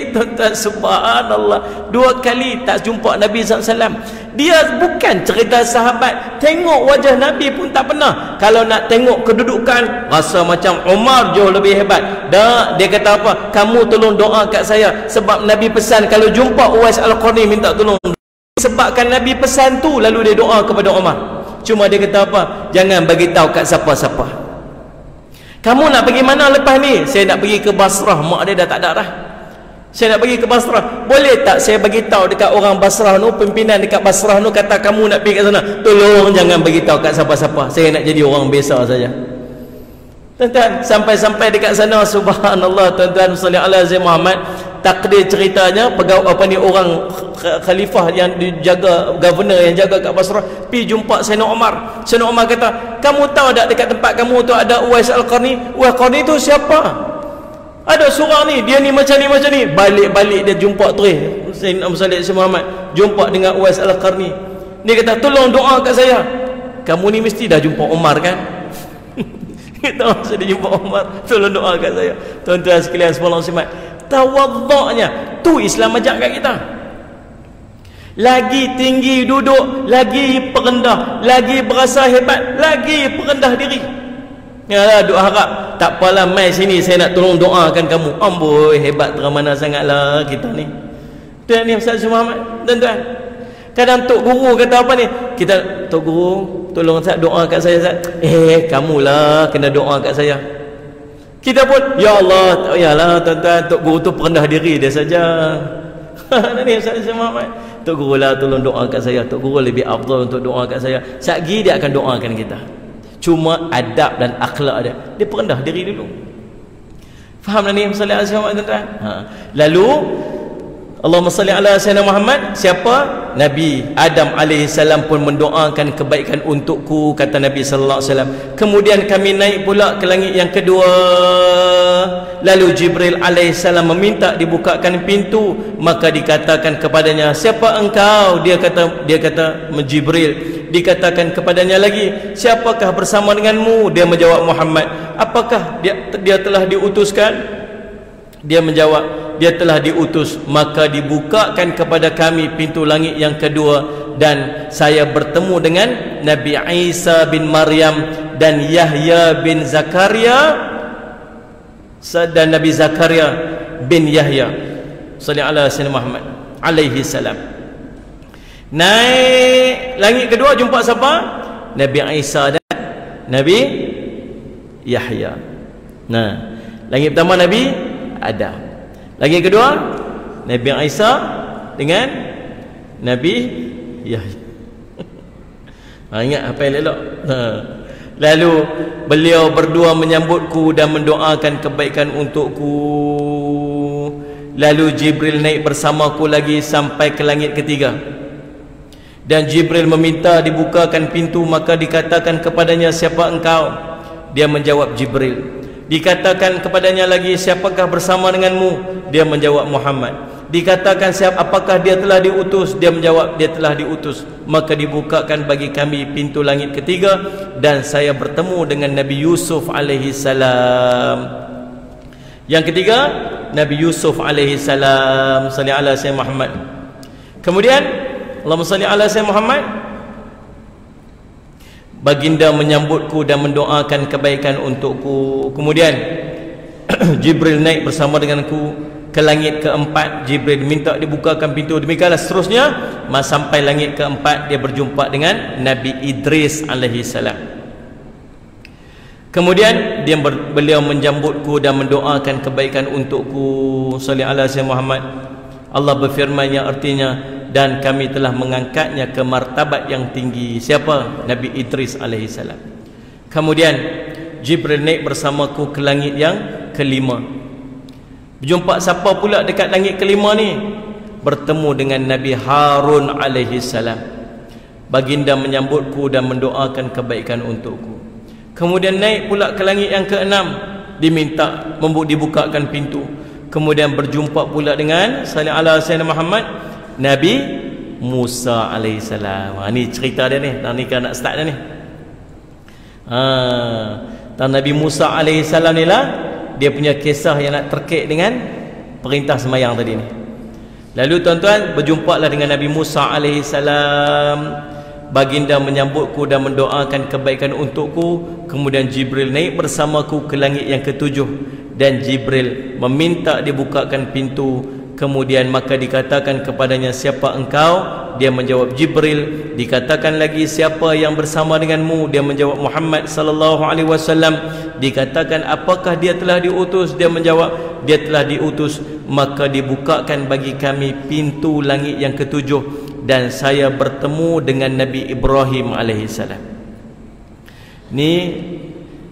S1: tuan-tuan, subhanallah. 2 kali tak jumpa Nabi SAW. Dia bukan cerita sahabat, tengok wajah Nabi pun tak pernah. Kalau nak tengok kedudukan, rasa macam Umar jauh lebih hebat. Dak, dia kata apa? Kamu tolong doa kat saya. Sebab Nabi pesan kalau jumpa Uwais Al-Qarni minta tolong. Sebabkan Nabi pesan tu, lalu dia doa kepada Umar. Cuma dia kata apa? Jangan bagi tahu kat siapa-siapa. Kamu nak pergi mana lepas ni? Saya nak pergi ke Basrah. Mak dia dah tak ada dah. Saya nak pergi ke Basrah. Boleh tak saya bagi tahu dekat orang Basrah tu, pimpinan dekat Basrah tu kata kamu nak pergi kat sana. Tolong jangan bagi tahu kat siapa-siapa. Saya nak jadi orang biasa saja. Tuan-tuan, sampai dekat sana, subhanallah, tuan-tuan sallallahu alaihi Muhammad. Takdir ceritanya, pegawai apa ni, orang khalifah yang dijaga, governor yang jaga kat Basrah, pergi jumpa Sayyidina Umar. Sayyidina Umar kata, kamu tahu tak dekat tempat kamu tu ada Uwais Al-Qarni? Uwais Al-Qarni tu siapa? Ada seorang ni, dia ni macam ni. Balik dia jumpa terus Sayyidina Muhammad, jumpa dengan Uwais Al-Qarni. Dia kata, tolong doa kat saya. Kamu ni mesti dah jumpa Umar kan? Kita masa dia jumpa Umar, tolong doa kat saya. Tuan-tuan sekalian, subhanallah simat, tawaduknya tu Islam ajak kat kita. Lagi tinggi duduk, lagi perendah, lagi berasa hebat, lagi perendah diri. Ya, doa harap tak apalah, mai sini saya nak tolong doakan kamu. Amboi, hebat teramana sangatlah kita ni. Tuan ni Ustaz Muhammad, tuan-tuan. Kadang Tok Guru kata apa ni? Kita, Tok Guru, tolong Ustaz doa kat saya Ustaz. Kamulah kena doa kat saya. Kita pun, ya Allah, yalah tuan-tuan, Tok Guru tu perendah diri dia saja. Ni Ustaz Muhammad, Tok Guru lah tolong doa kat saya. Tok Guru lebih afdal untuk doa kat saya. Satgi dia akan doakan kita. Cuma adab dan akhlak dia perendah diri dulu. Faham tak ni? Sallallahu alaihi wasallam, tuan-tuan. Lalu Allahumma salli ala Sayyidina Muhammad. Siapa? Nabi Adam alaihissalam pun mendoakan kebaikan untukku, kata Nabi sallallahu alaihi wasallam. Kemudian kami naik pula ke langit yang kedua. Lalu Jibril alaihissalam meminta dibukakan pintu, maka dikatakan kepadanya, siapa engkau? Dia kata Jibril. Dikatakan kepadanya lagi, siapakah bersama denganmu? Dia menjawab, Muhammad. Apakah dia telah diutuskan? Dia menjawab, dia telah diutus. Maka dibukakan kepada kami pintu langit yang kedua, dan saya bertemu dengan Nabi Isa bin Maryam dan Yahya bin Zakaria dan Nabi Zakaria bin Yahya sallallahu alaihi wasallam Muhammad alaihi salam. Naik langit kedua, jumpa siapa? Nabi Isa dan Nabi Yahya. Nah, langit pertama Nabi Adam, lagi kedua Nabi Isa dengan Nabi Yahya. Ingat apa yang elok. Lalu beliau berdua menyambutku dan mendoakan kebaikan untukku. Lalu Jibril naik bersamaku lagi sampai ke langit ketiga. Dan Jibril meminta dibukakan pintu, maka dikatakan kepadanya, siapa engkau? Dia menjawab, Jibril. Dikatakan kepadanya lagi, siapakah bersama denganmu? Dia menjawab, Muhammad. Dikatakan, apakah dia telah diutus? Dia menjawab, dia telah diutus. Maka dibukakan bagi kami pintu langit ketiga, dan saya bertemu dengan Nabi Yusuf alaihi salam. Yang ketiga, Nabi Yusuf alaihi salam. Salli ala sayyidina Muhammad. Kemudian Allahumma salli ala sayyidina Muhammad. Baginda menyambutku dan mendoakan kebaikan untukku. Kemudian Jibril naik bersama denganku ke langit keempat. Jibril minta dibukakan pintu. Demikianlah seterusnya sampai langit keempat. Dia berjumpa dengan Nabi Idris alaihi salam. Kemudian beliau menjambutku dan mendoakan kebaikan untukku. Salli ala sayyidina Muhammad. Allah berfirman yang artinya, dan kami telah mengangkatnya ke martabat yang tinggi. Siapa? Nabi Idris alaihi salam. Kemudian Jibril naik bersamaku ke langit yang kelima. Berjumpa siapa pula dekat langit kelima ni? Bertemu dengan Nabi Harun alaihi salam. Baginda menyambutku dan mendoakan kebaikan untukku. Kemudian naik pula ke langit yang keenam, diminta dibukakan pintu. Kemudian berjumpa pula dengan sallallahu alaihi wasallam Muhammad, Nabi Musa alaihi salam. Ni cerita dia ni. Ni kan nak start dah ni. Dan Nabi Musa alaihi salam ni lah dia punya kisah yang nak terkait dengan perintah sembahyang tadi ni. Lalu tuan-tuan, berjumpalah dengan Nabi Musa alaihi salam. Baginda menyambutku dan mendoakan kebaikan untukku. Kemudian Jibril naik bersamaku ke langit yang ketujuh, dan Jibril meminta dibukakan pintu. Kemudian maka dikatakan kepadanya, siapa engkau? Dia menjawab, Jibril. Dikatakan lagi, siapa yang bersama denganmu? Dia menjawab, Muhammad sallallahu alaihi wasallam. Dikatakan, apakah dia telah diutus? Dia menjawab, dia telah diutus. Maka dibukakan bagi kami pintu langit yang ketujuh, dan saya bertemu dengan Nabi Ibrahim alaihissalam. Ni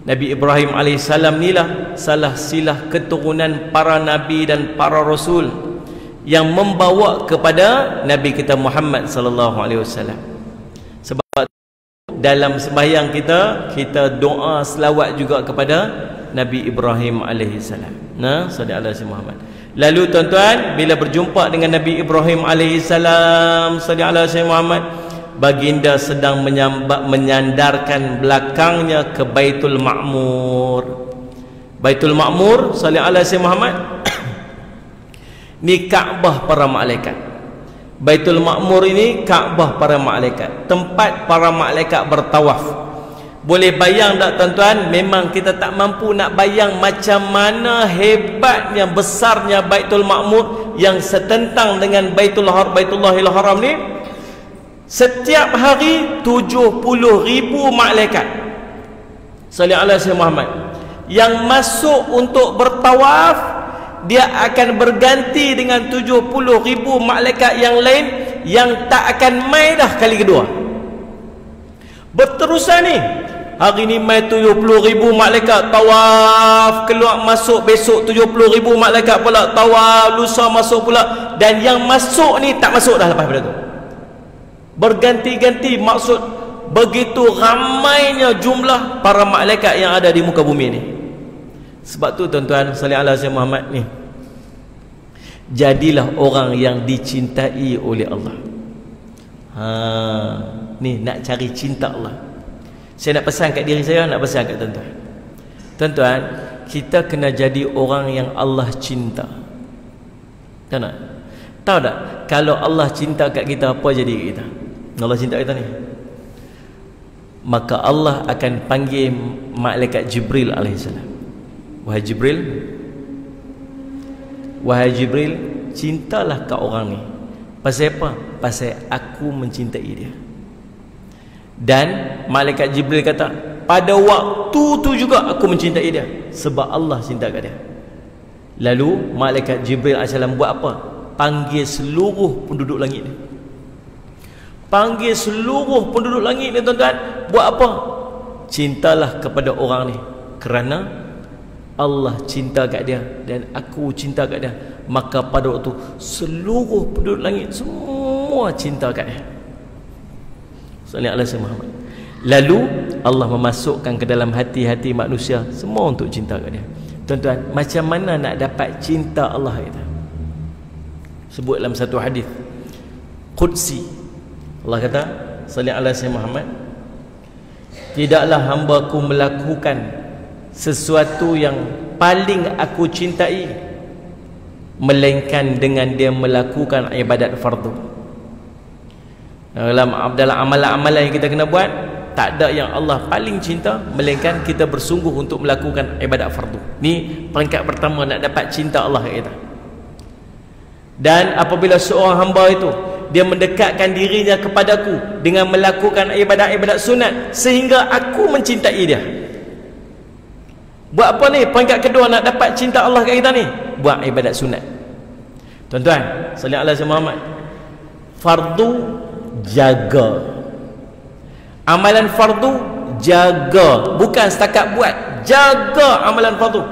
S1: Nabi Ibrahim alaihissalam nilah salah silah keturunan para nabi dan para rasul yang membawa kepada Nabi kita Muhammad sallallahu alaihi wasallam. Sebab dalam sembahyang kita doa selawat juga kepada Nabi Ibrahim alaihissalam. Sallallahu alaihi Muhammad. Lalu tuan-tuan, bila berjumpa dengan Nabi Ibrahim alaihissalam, sallallahu alaihi Muhammad, baginda sedang menyandarkan belakangnya ke Baitul Ma'mur. Baitul Ma'mur, sallallahu alaihi Muhammad, ni Kaabah para malaikat. Baitul Ma'mur ini Kaabah para malaikat, tempat para malaikat bertawaf. Boleh bayang tak tuan-tuan? Memang kita tak mampu nak bayang macam mana hebatnya, besarnya Baitul Ma'mur yang setentang dengan Baitullahil Haram ni. Setiap hari 70,000 malaikat, sallallahu alaihi Muhammad, yang masuk untuk bertawaf, dia akan berganti dengan 70,000 malaikat yang lain yang tak akan mai dah kali kedua. Berterusan ni. Hari ni mai 70,000 malaikat tawaf, keluar masuk, besok 70,000 malaikat pula tawaf, lusa masuk pula, dan yang masuk ni tak masuk dah lepas pada tu. Berganti-ganti, maksud begitu ramainya jumlah para malaikat yang ada di muka bumi ni. Sebab tu tuan-tuan, sallallahu alaihi Muhammad ni, jadilah orang yang dicintai oleh Allah. Ni nak cari cinta Allah. Saya nak pesan kat diri saya, nak pesan kat tuan-tuan. Tuan-tuan, kita kena jadi orang yang Allah cinta. Tahu tak? Tahu tak? Kalau Allah cinta kat kita, apa jadi kat kita? Allah cinta kita ni, maka Allah akan panggil malaikat Jibril alaihissalam. Wahai Jibril, wahai Jibril, cintalah kat orang ni. Pasal apa? Pasal aku mencintai dia. Dan malaikat Jibril kata, pada waktu tu juga aku mencintai dia, sebab Allah cinta kat dia. Lalu malaikat Jibril AS buat apa? Panggil seluruh penduduk langit ni. Panggil seluruh penduduk langit ni tuan-tuan. Buat apa? Cintalah kepada orang ni, kerana Allah cinta kat dia dan aku cinta kat dia. Maka pada waktu seluruh penduduk langit semua cinta kat dia. Sallallahu alaihi wasallam. Lalu Allah memasukkan ke dalam hati-hati manusia semua untuk cinta kat dia. Tuan-tuan, macam mana nak dapat cinta Allah kita? Sebut dalam satu hadis qudsi, Allah kata sallallahu alaihi wasallam, Muhammad, tidaklah hamba-Ku melakukan sesuatu yang paling aku cintai melainkan dengan dia melakukan ibadat fardu. Dalam amalan-amalan yang kita kena buat, tak ada yang Allah paling cinta melainkan kita bersungguh untuk melakukan ibadat fardu. Ni peringkat pertama nak dapat cinta Allah kita. Dan apabila seorang hamba itu dia mendekatkan dirinya kepadaku dengan melakukan ibadat-ibadat sunat sehingga aku mencintai dia. Buat apa ni? Peringkat kedua nak dapat cinta Allah kat kita ni, buat ibadat sunat. Tuan-tuan, sallallahu alaihi wasallam, fardu jaga. Amalan fardu jaga, bukan setakat buat, jaga amalan fardu.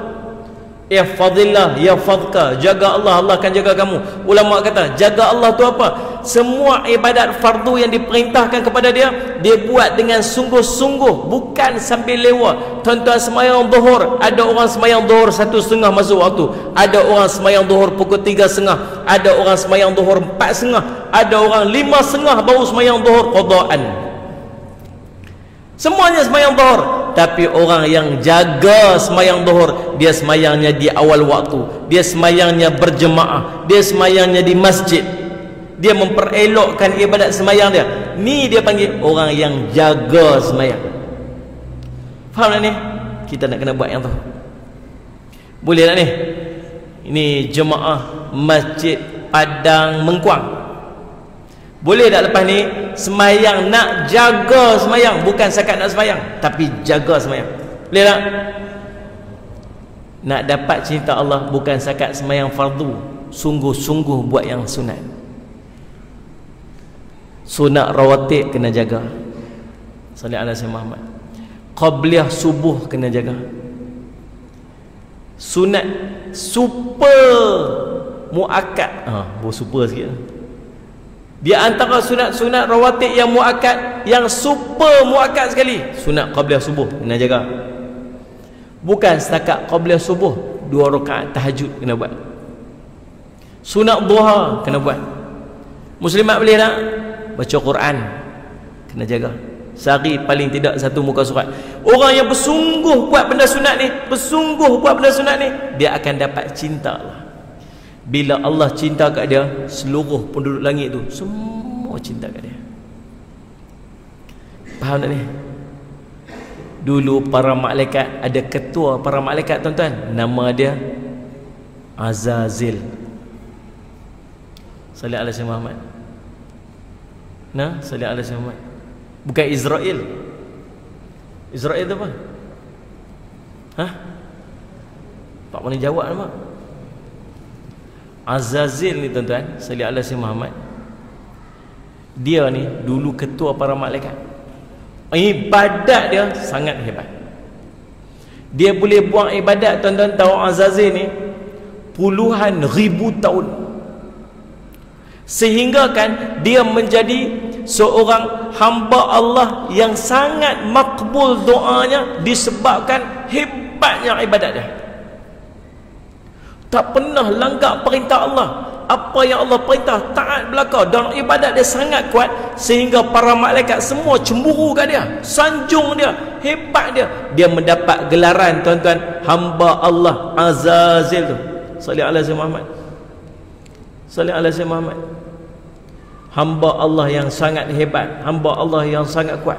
S1: Ihfazillah yahfazka, jaga Allah, Allah akan jaga kamu. Ulama kata jaga Allah tu apa? Semua ibadat fardu yang diperintahkan kepada dia, dia buat dengan sungguh-sungguh, bukan sambil lewat. Tuan-tuan, sembahyang zuhur, ada orang sembahyang zuhur 1:30 masuk waktu, ada orang sembahyang zuhur pukul 3:30, ada orang sembahyang zuhur 4:30, ada orang 5:30 baru sembahyang zuhur qadaan. Semuanya sembahyang zuhur, tapi orang yang jaga sembahyang zuhur, dia sembahyangnya di awal waktu, dia sembahyangnya berjemaah, dia sembahyangnya di masjid, dia memperelokkan ibadat sembahyang dia. Ni dia panggil orang yang jaga sembahyang. Faham tak ni? Kita nak kena buat yang tu. Boleh tak ni? Ini jemaah Masjid Padang Mengkuang. Boleh tak lepas ni sembahyang nak jaga sembahyang, bukan sekat nak sembahyang, tapi jaga sembahyang. Boleh tak? Nak dapat cinta Allah bukan sekat sembahyang fardu, sungguh-sungguh buat yang sunat. Sunat rawatib kena jaga. Sallallahu alaihi wasallam Muhammad. Qabliyah subuh kena jaga. Sunat super muakkad. Super sikit. Dia antara sunat-sunat rawatib yang muakkad, yang super muakkad sekali, sunat qabliyah subuh kena jaga. Bukan setakat qabliyah subuh, 2 rakaat tahajud kena buat. Sunat duha kena buat. Muslimat boleh tak? Baca Quran kena jaga. Sehari paling tidak 1 muka surat. Orang yang bersungguh buat benda sunat ni, bersungguh buat benda sunat ni, dia akan dapat cinta Allah. Bila Allah cinta kat dia, seluruh penduduk langit tu semua cinta kat dia. Faham tak ni? Dulu para malaikat, ada ketua para malaikat tuan-tuan, nama dia Azazil. Sallallahu alaihi wasallam Muhammad. Nah, sallallahu alaihi wasallam. Bukan Israel. Israel tu apa? Tak boleh jawab nama. Azazil ni tuan-tuan, sallallahu alaihi wasallam Muhammad, dia ni dulu ketua para malaikat. Ibadat dia sangat hebat. Dia boleh buat ibadat, tuan-tuan tahu Azazil ni puluhan ribu tahun, sehingga kan dia menjadi seorang hamba Allah yang sangat makbul doanya disebabkan hebatnya ibadat dia. Tak pernah langgar perintah Allah. Apa yang Allah perintah taat belaka, dan ibadat dia sangat kuat sehingga para malaikat semua cemburu kat dia, sanjung dia, hebat dia. Dia mendapat gelaran tuan-tuan, hamba Allah Azazil tu. Sallallahu alaihi wasallam Muhammad. Sallallahu alaihi wasallam Muhammad. Hamba Allah yang sangat hebat, hamba Allah yang sangat kuat.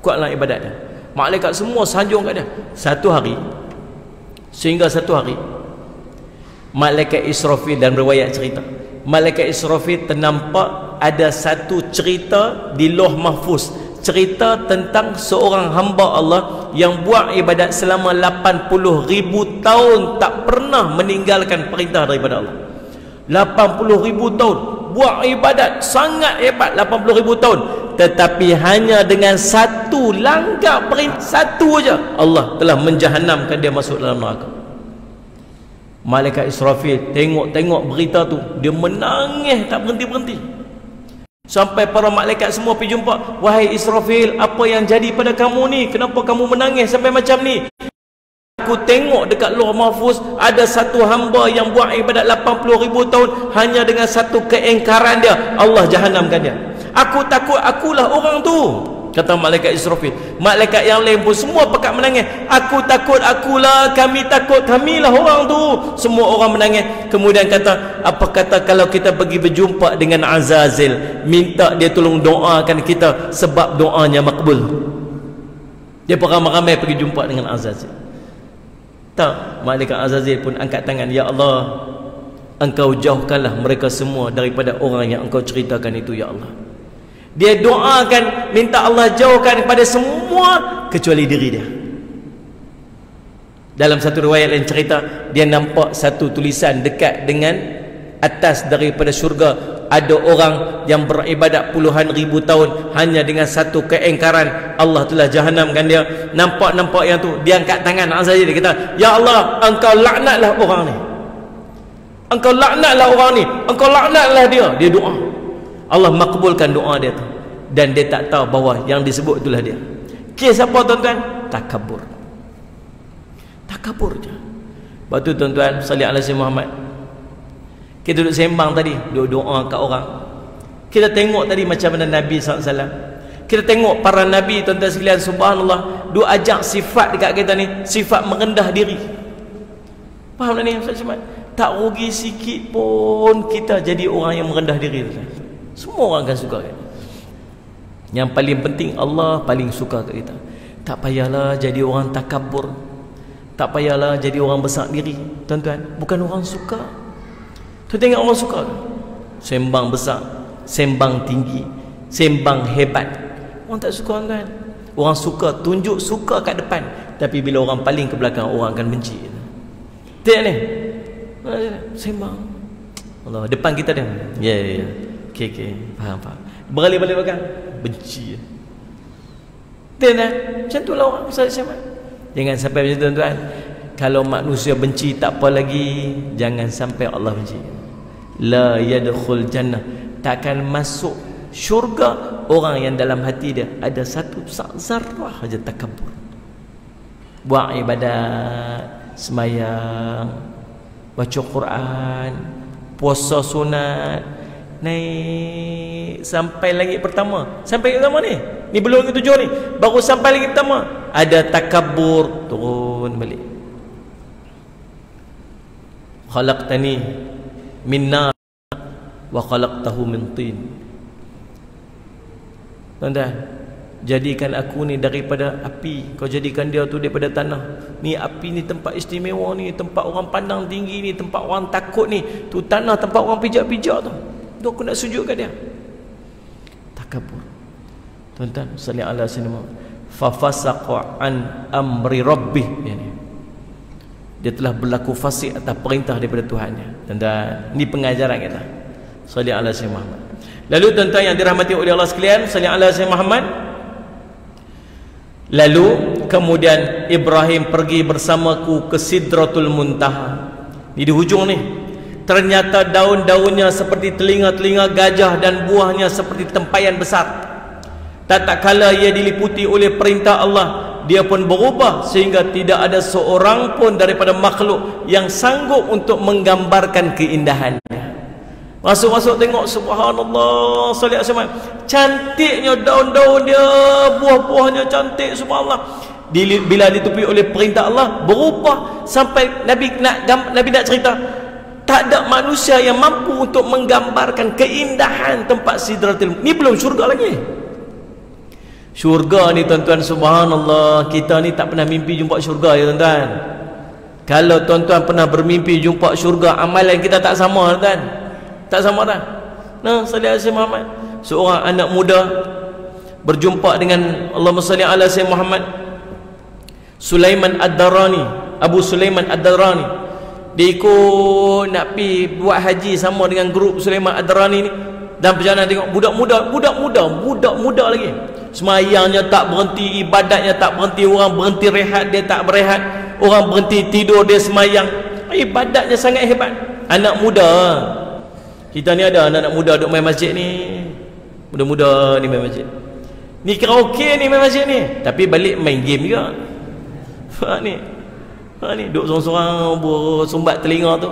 S1: Kuatlah ibadat dia. Malaikat semua sanjung kat dia. Satu hari, Malaikat Israfil, dan riwayat cerita, Malaikat Israfil ternampak ada satu cerita di Lauh Mahfuz, cerita tentang seorang hamba Allah yang buat ibadat selama 80,000 tahun, tak pernah meninggalkan perintah daripada Allah. 80,000 tahun buat ibadat sangat hebat 80,000 tahun, tetapi hanya dengan satu langkah perintah, satu aja, Allah telah menjahanamkan dia masuk dalam neraka. Malaikat Israfil tengok berita tu, dia menangis tak berhenti-berhenti. Sampai para malaikat semua pergi jumpa, wahai Israfil, apa yang jadi pada kamu ni? Kenapa kamu menangis sampai macam ni? Aku tengok dekat Lauh Mahfuz ada satu hamba yang buat ibadat 80,000 tahun, hanya dengan satu keingkaran dia Allah jahanamkan dia. Aku takut akulah orang tu, kata malaikat Israfil. Malaikat yang lain pun semua pekat menangis. Aku takut akulah, kami takut kamilah orang tu. Semua orang menangis. Kemudian kata, apa kata kalau kita pergi berjumpa dengan Azazil, minta dia tolong doakan kita sebab doanya makbul. Dia ramai-ramai pergi jumpa dengan Azazil. Tak, malaikat Azazil pun angkat tangan, ya Allah, Engkau jauhkanlah mereka semua daripada orang yang Engkau ceritakan itu, ya Allah. Dia doakan, minta Allah jauhkan daripada semua kecuali diri dia. Dalam satu riwayat lain cerita, dia nampak satu tulisan dekat dengan atas daripada syurga, ada orang yang beribadat puluhan ribu tahun hanya dengan satu keingkaran, Allah telah jahanamkan dia. Nampak yang tu, dia angkat tangan Azazil, dia kata, ya Allah, Engkau laknatlah orang ni, Engkau laknatlah orang ni, Engkau laknatlah dia. Dia doa, Allah makbulkan doa dia tu, dan dia tak tahu bahawa yang disebut itulah dia. Kes apa tuan-tuan? Takabur. Takabur je. Lepas tu tuan-tuan, salli ala Sayyidina Muhammad. Kita duduk sembang tadi, duduk doa kat orang. Kita tengok tadi macam mana Nabi SAW. Kita tengok para Nabi, tuan-tuan sekalian, subhanallah, duk ajak sifat dekat kita ni, sifat merendah diri. Faham tak ni Ustaz Syamad? Tak rugi sikit pun kita jadi orang yang merendah diri. Semua orang akan suka kan? Yang paling penting, Allah paling suka kat kita. Tak payahlah jadi orang takabur, tak payahlah jadi orang besar diri. Tuan-tuan, bukan orang suka. Tu tengok orang suka sembang besar, sembang tinggi, sembang hebat. Orang tak suka tuan. Orang suka tunjuk suka kat depan, tapi bila orang paling ke belakang, orang akan benci. Tengok ni, sembang Allah depan kita dia. Ya. Okey. Faham. Beralih balik belakang, benci. Tengok macam tu lah orang Ustaz Syamad. Jangan sampai macam tu tuan-tuan. Kalau manusia benci tak apa lagi, jangan sampai Allah benci. La yadkhul jannah, takkan masuk syurga orang yang dalam hati dia ada satu zarrah aja takabur. Buat ibadat, semayang, baca Quran, puasa sunat, naik sampai langit pertama. Sampai langit pertama ni belum ke tujuh ni, baru sampai langit pertama, ada takabur, turun balik. Khalaqtani min nar wa khalaqtahu min tin. Tuan-tuan, jadikan aku ni daripada api, kau jadikan dia tu daripada tanah. Ni api ni tempat istimewa ni, tempat orang pandang tinggi ni, tempat orang takut ni. Tu tanah tempat orang pijak-pijak tu. Tu aku nak sujud kat dia. Takabur. Tuan-tuan, salli ala sayyidina fa fasaqa an amri rabbih. Dia telah berlaku fasik atas perintah daripada Tuhannya. Tuan-tuan, ini pengajaran kita. Salli ala sayyidina Muhammad. Lalu tuan-tuan yang dirahmati oleh Allah sekalian, salli ala sayyidina Muhammad. Lalu kemudian Ibrahim pergi bersamaku ke Sidratul Muntaha. Di hujung ni, ternyata daun-daunnya seperti telinga-telinga gajah dan buahnya seperti tempayan besar. Tak kala ia diliputi oleh perintah Allah, dia pun berubah sehingga tidak ada seorang pun daripada makhluk yang sanggup untuk menggambarkan keindahannya. Masuk-masuk tengok, subhanallah, salli alaihi wasallam, cantiknya daun-daun dia, buah-buahnya cantik, subhanallah. Bila ditutupi oleh perintah Allah, berubah sampai Nabi nak cerita, tak ada manusia yang mampu untuk menggambarkan keindahan tempat Sidratul. Ni belum syurga lagi. Syurga ni tuan-tuan, subhanallah, kita ni tak pernah mimpi jumpa syurga ya tuan-tuan. Kalau tuan-tuan pernah bermimpi jumpa syurga, amalan kita tak sama tuan. Tak sama dah. Nah, salli ala Sayyidina Muhammad. Seorang anak muda berjumpa dengan Allahumma salli ala Sayyidina Muhammad Sulaiman Ad-Darani, Abu Sulaiman Ad-Darani. dia ikut nak pergi buat haji sama dengan grup Sulaiman Ad-Darani ni. Dan perjalanan tengok budak muda lagi, semayangnya tak berhenti, ibadatnya tak berhenti, orang berhenti rehat dia tak berehat, orang berhenti tidur dia semayang, ibadatnya sangat hebat. Anak muda, kita ni ada anak muda duk main masjid ni, muda-muda ni main masjid ni, karaoke ni main masjid ni, tapi balik main game juga. Ni duk sorang-sorang bersumbat telinga tu.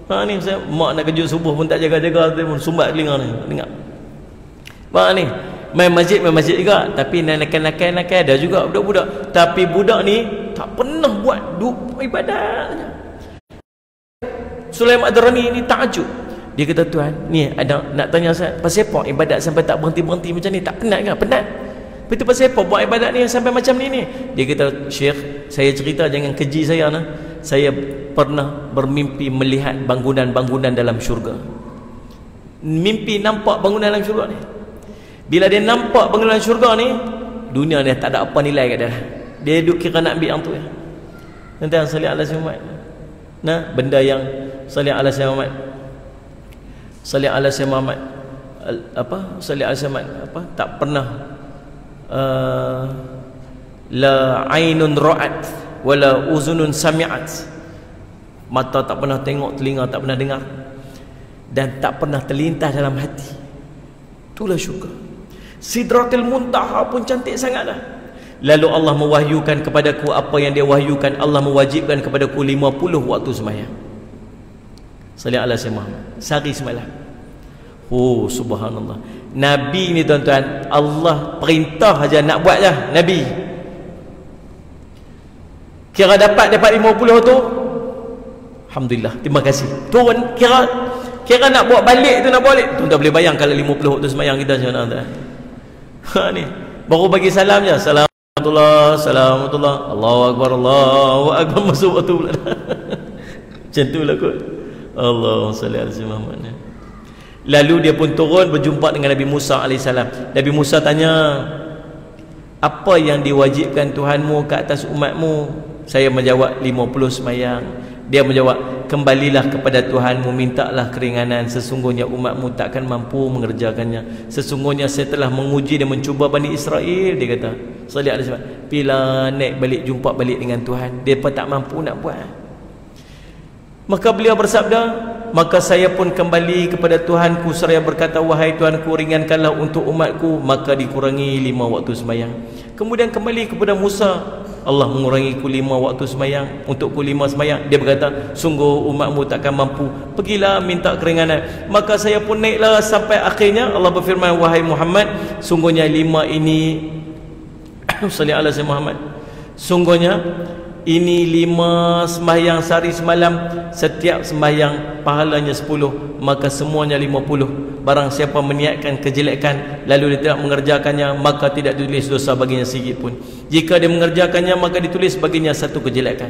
S1: Ni saya mak nak kejut subuh pun tak jaga-jaga, pun sumbat telinga ni, dengar. Ni main masjid juga, tapi nakal-nakal ada juga budak-budak, tapi budak ni tak pernah buat ibadat. Sulaiman Ad-Darani ni takjub. Dia kata, tuan, ni ada nak tanya saya, pasal apa ibadat sampai tak berhenti-berhenti macam ni? Tak penat ke? Penat. Lepas tu pasal apa buat ibadat ni sampai macam ni? Dia kata, Syekh, saya cerita jangan keji saya nah. Saya pernah bermimpi melihat bangunan-bangunan dalam syurga. Mimpi nampak bangunan dalam syurga ni. Bila dia nampak bangunan syurga ni, dunia ni tak ada apa nilai kat dia. Dia duduk kira nak ambil yang tu ya. Nanti yang salih ala Muhammad. Nah, benda yang salih ala Muhammad. Salih ala Muhammad. Salih ala Muhammad tak pernah la ainun ra'at wala uzunun sami'at, mata tak pernah tengok, telinga tak pernah dengar, dan tak pernah terlintas dalam hati. Itulah syurga. Sidratul Muntaha pun cantik sangatlah. Lalu Allah mewahyukan kepadaku apa yang dia wahyukan. Allah mewajibkan kepadaku 50 waktu sembahyang. Salih ala Muhammad sehari semalam. Oh subhanallah. Nabi ni tuan-tuan, Allah perintah aja nak buat je Nabi. Kira dapat 50 tu, alhamdulillah, terima kasih. Turun kira nak buat balik tu, nak balik. Tuan-tuan boleh bayang kalau 50 tu semayang kita macam mana tuan. Ni baru bagi salam je. Assalamualaikum, Allahu akbar, masuk waktu pula. Macam tu lah kot. Allahumma salli ala Muhammad. Lalu dia pun turun berjumpa dengan Nabi Musa AS. Nabi Musa tanya, apa yang diwajibkan Tuhanmu ke atas umatmu? Saya menjawab 50 semayang. Dia menjawab, kembalilah kepada Tuhanmu, mintalah keringanan, sesungguhnya umatmu takkan mampu mengerjakannya. Sesungguhnya saya telah menguji dan mencuba Bani Israel. Dia kata salih alaihi wasallam, bila naik balik, jumpa balik dengan Tuhan, dia pun tak mampu nak buat. Maka beliau bersabda, maka saya pun kembali kepada Tuhanku seraya berkata, wahai Tuhanku, ringankanlah untuk umatku. Maka dikurangi 5 waktu sembahyang. Kemudian kembali kepada Musa, Allah mengurangiku 5 waktu sembahyang, untukku 5 sembahyang. Dia berkata, sungguh umatmu takkan mampu, pergilah minta keringanan. Maka saya pun naiklah sampai akhirnya Allah berfirman, wahai Muhammad, sungguhnya 5 ini salli ala Muhammad, sungguhnya ini 5 sembahyang sehari semalam, setiap sembahyang pahalanya 10, maka semuanya 50. Barang siapa meniatkan kejelekan lalu dia tidak mengerjakannya, maka tidak ditulis dosa baginya sedikit pun. Jika dia mengerjakannya, maka ditulis baginya 1 kejelekan.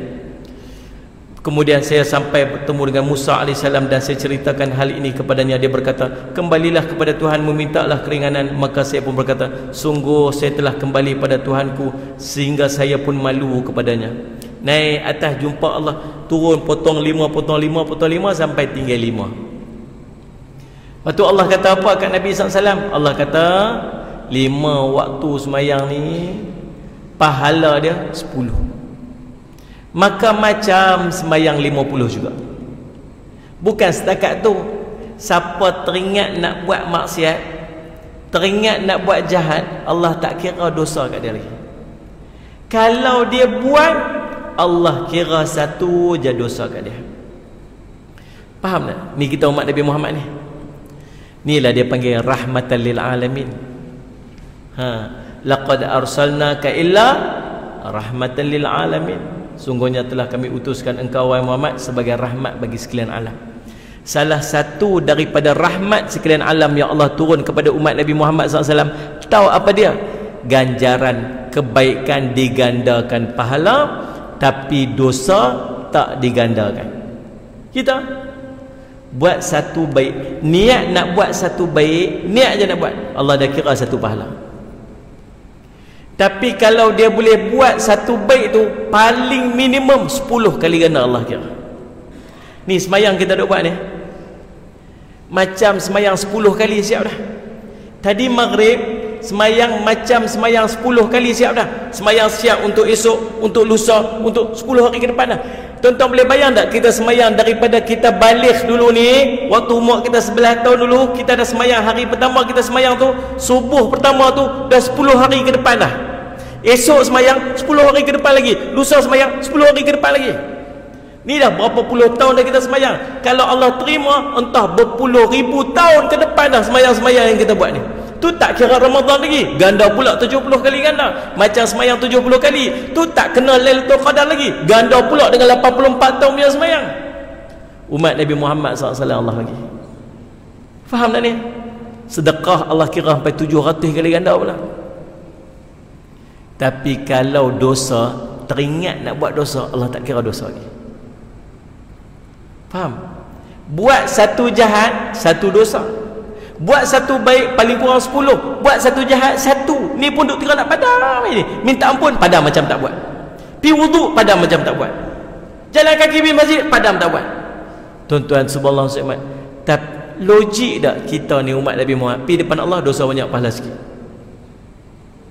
S1: Kemudian saya sampai bertemu dengan Musa AS dan saya ceritakan hal ini kepadanya. Dia berkata, kembalilah kepada Tuhanmu, mintalah keringanan. Maka saya pun berkata, sungguh saya telah kembali pada Tuhanku sehingga saya pun malu kepadanya. Naik atas jumpa Allah, turun potong 5 sampai tinggal 5. Lepas tu Allah kata apa kat Nabi SAW? Allah kata 5 waktu semayang ni pahala dia 10. Maka macam semayang 50 juga. Bukan setakat tu, siapa teringat nak buat maksiat, teringat nak buat jahat, Allah tak kira dosa kat dia lagi. Kalau dia buat, Allah kira 1 je dosa kat dia. Faham tak? Ni kita umat Nabi Muhammad ni. Inilah dia panggil rahmatan lil alamin. Laqad arsalnaka illa rahmatan lil alamin. Sungguhnya telah kami utuskan engkau wahai Muhammad sebagai rahmat bagi sekalian alam. Salah satu daripada rahmat sekalian alam yang Allah turun kepada umat Nabi Muhammad SAW, tahu apa dia? Ganjaran kebaikan digandakan pahala, tapi dosa tak digandakan. Kita buat satu baik, niat nak buat satu baik, niat je nak buat, Allah dah kira 1 pahala. Tapi kalau dia boleh buat 1 baik tu, paling minimum 10 kali ganda Allah kira. Ni semayang kita duk buat ni, macam semayang 10 kali siap dah. Tadi maghrib semayang macam semayang 10 kali siap dah. Semayang siap untuk esok, untuk lusa, untuk 10 hari ke depan dah. Tuan-tuan boleh bayang tak kita semayang daripada kita balik dulu ni, waktu umur kita 11 tahun dulu, kita dah semayang hari pertama kita semayang tu, subuh pertama tu dah 10 hari ke depan dah. Esok semayang 10 hari ke depan lagi, lusa semayang 10 hari ke depan lagi. Ni dah berapa puluh tahun dah kita semayang. Kalau Allah terima, entah berpuluh ribu tahun ke depan dah semayang-semayang yang kita buat ni. Tu tak kira Ramadan lagi, ganda pula 70 kali ganda. Macam semayang 70 kali, tu tak kena Lailatul Qadar lagi, ganda pula dengan 84 tahun punya semayang. Umat Nabi Muhammad SAW Allah bagi. Faham tak ni? Sedekah Allah kira sampai 700 kali ganda pula. Tapi kalau dosa, teringat nak buat dosa, Allah tak kira dosa lagi. Faham? Buat satu jahat, satu dosa. Buat satu baik, paling kurang 10. Buat satu jahat, satu. Ni pun duk kira nak padam ni. Minta ampun, padam macam tak buat. Pi wuduk, padam macam tak buat. Jalan kaki pergi masjid, padam tak buat. Tuan-tuan, subhanallah, tapi logik tak kita ni umat Nabi Muhammad pi depan Allah dosa banyak, pahala sikit?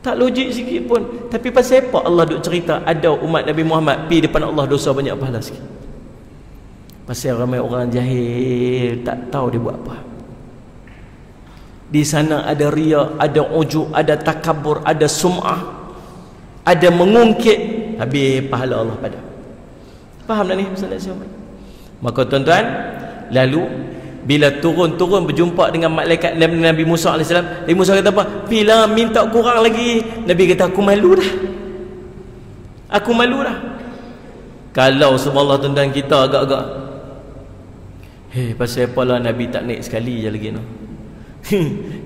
S1: Tak logik sikit pun. Tapi pasal apa Allah duk cerita ada umat Nabi Muhammad pi depan Allah dosa banyak, pahala sikit? Pasal ramai orang jahil, tak tahu dia buat apa. Di sana ada riya, ada ujub, ada takabur, ada sum'ah, ada mengungkit, habis pahala Allah pada. Faham tak ni? Maka tuan-tuan, lalu bila turun-turun berjumpa dengan malaikat Nabi Musa AS, Nabi Musa kata apa? Bila minta kurang lagi, Nabi kata aku malu dah, aku malu dah. Kalau subhanallah tuan-tuan kita agak-agak, pasal apalah Nabi tak naik sekali je lagi no.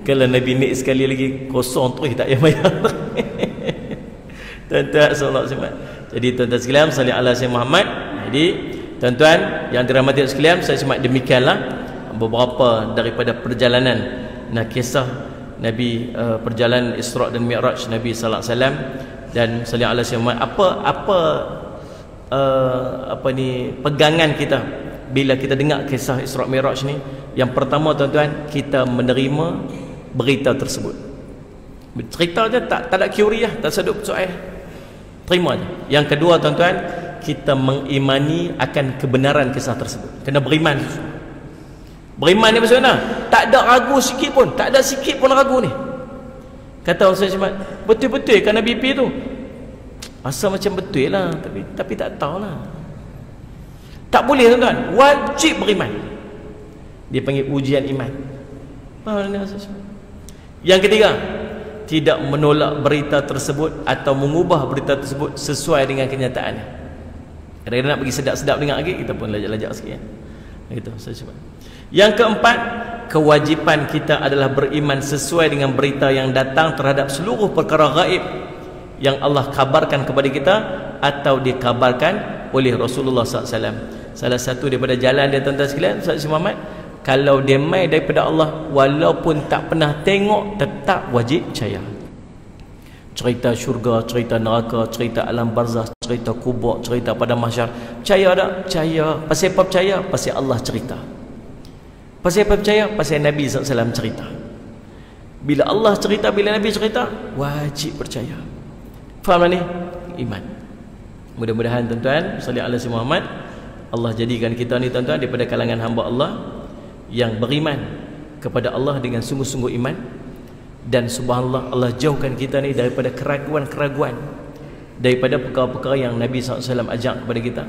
S1: Kalau Nabi naik sekali lagi, kosong terus tak payah bayar. Tuan-tuan sallallahu alaihi wasallam. Jadi tuan-tuan sekalian, salli ala Sayyidina Muhammad. Jadi tuan-tuan yang dirahmati sekalian, saya semak demikianlah beberapa daripada perjalanan kisah Nabi, perjalanan Isra dan Mi'raj Nabi sallallahu alaihi wasallam. Dan salli ala Sayyidina Muhammad, apa ni pegangan kita bila kita dengar kisah Isra Mi'raj ni. Yang pertama tuan-tuan, kita menerima berita tersebut. Cerita je, tak ada curious, tak sedut soal, terima je. Yang kedua tuan-tuan, kita mengimani akan kebenaran kisah tersebut. Kena beriman. Beriman ni maksudnya tak ada ragu sikit pun, tak ada sikit pun ragu ni. Kata Ustaz Syamad, betul-betul kan Nabi pi tu? Asal macam betul lah, tapi tak tahulah. Tak boleh tuan-tuan, wajib beriman. Dia panggil ujian iman. Faham tak? Yang ketiga, tidak menolak berita tersebut atau mengubah berita tersebut sesuai dengan kenyataannya. Kadang-kadang nak bagi sedap-sedap dengar lagi, kita pun lajak-lajak sikit ya. Gitu, yang keempat, kewajipan kita adalah beriman sesuai dengan berita yang datang terhadap seluruh perkara gaib yang Allah kabarkan kepada kita atau dikabarkan oleh Rasulullah SAW. Salah satu daripada jalan dia tuan-tuan sekalian, Ustaz Muhammad, kalau dia mai daripada Allah, walaupun tak pernah tengok, tetap wajib percaya. Cerita syurga, cerita neraka, cerita alam barzah, cerita kubur, cerita pada mahsyar, percaya tak? Percaya. Pasal apa percaya? Pasal Allah cerita. Pasal apa percaya? Pasal Nabi SAW cerita. Bila Allah cerita, bila Nabi cerita, wajib percaya. Faham tak ni? Iman. Mudah-mudahan tuan-tuan, salli ala Sayyidina Muhammad, Allah jadikan kita ni tuan-tuan daripada kalangan hamba Allah yang beriman kepada Allah dengan sungguh-sungguh iman. Dan subhanallah, Allah jauhkan kita ni daripada keraguan-keraguan, daripada perkara-perkara yang Nabi SAW ajak kepada kita.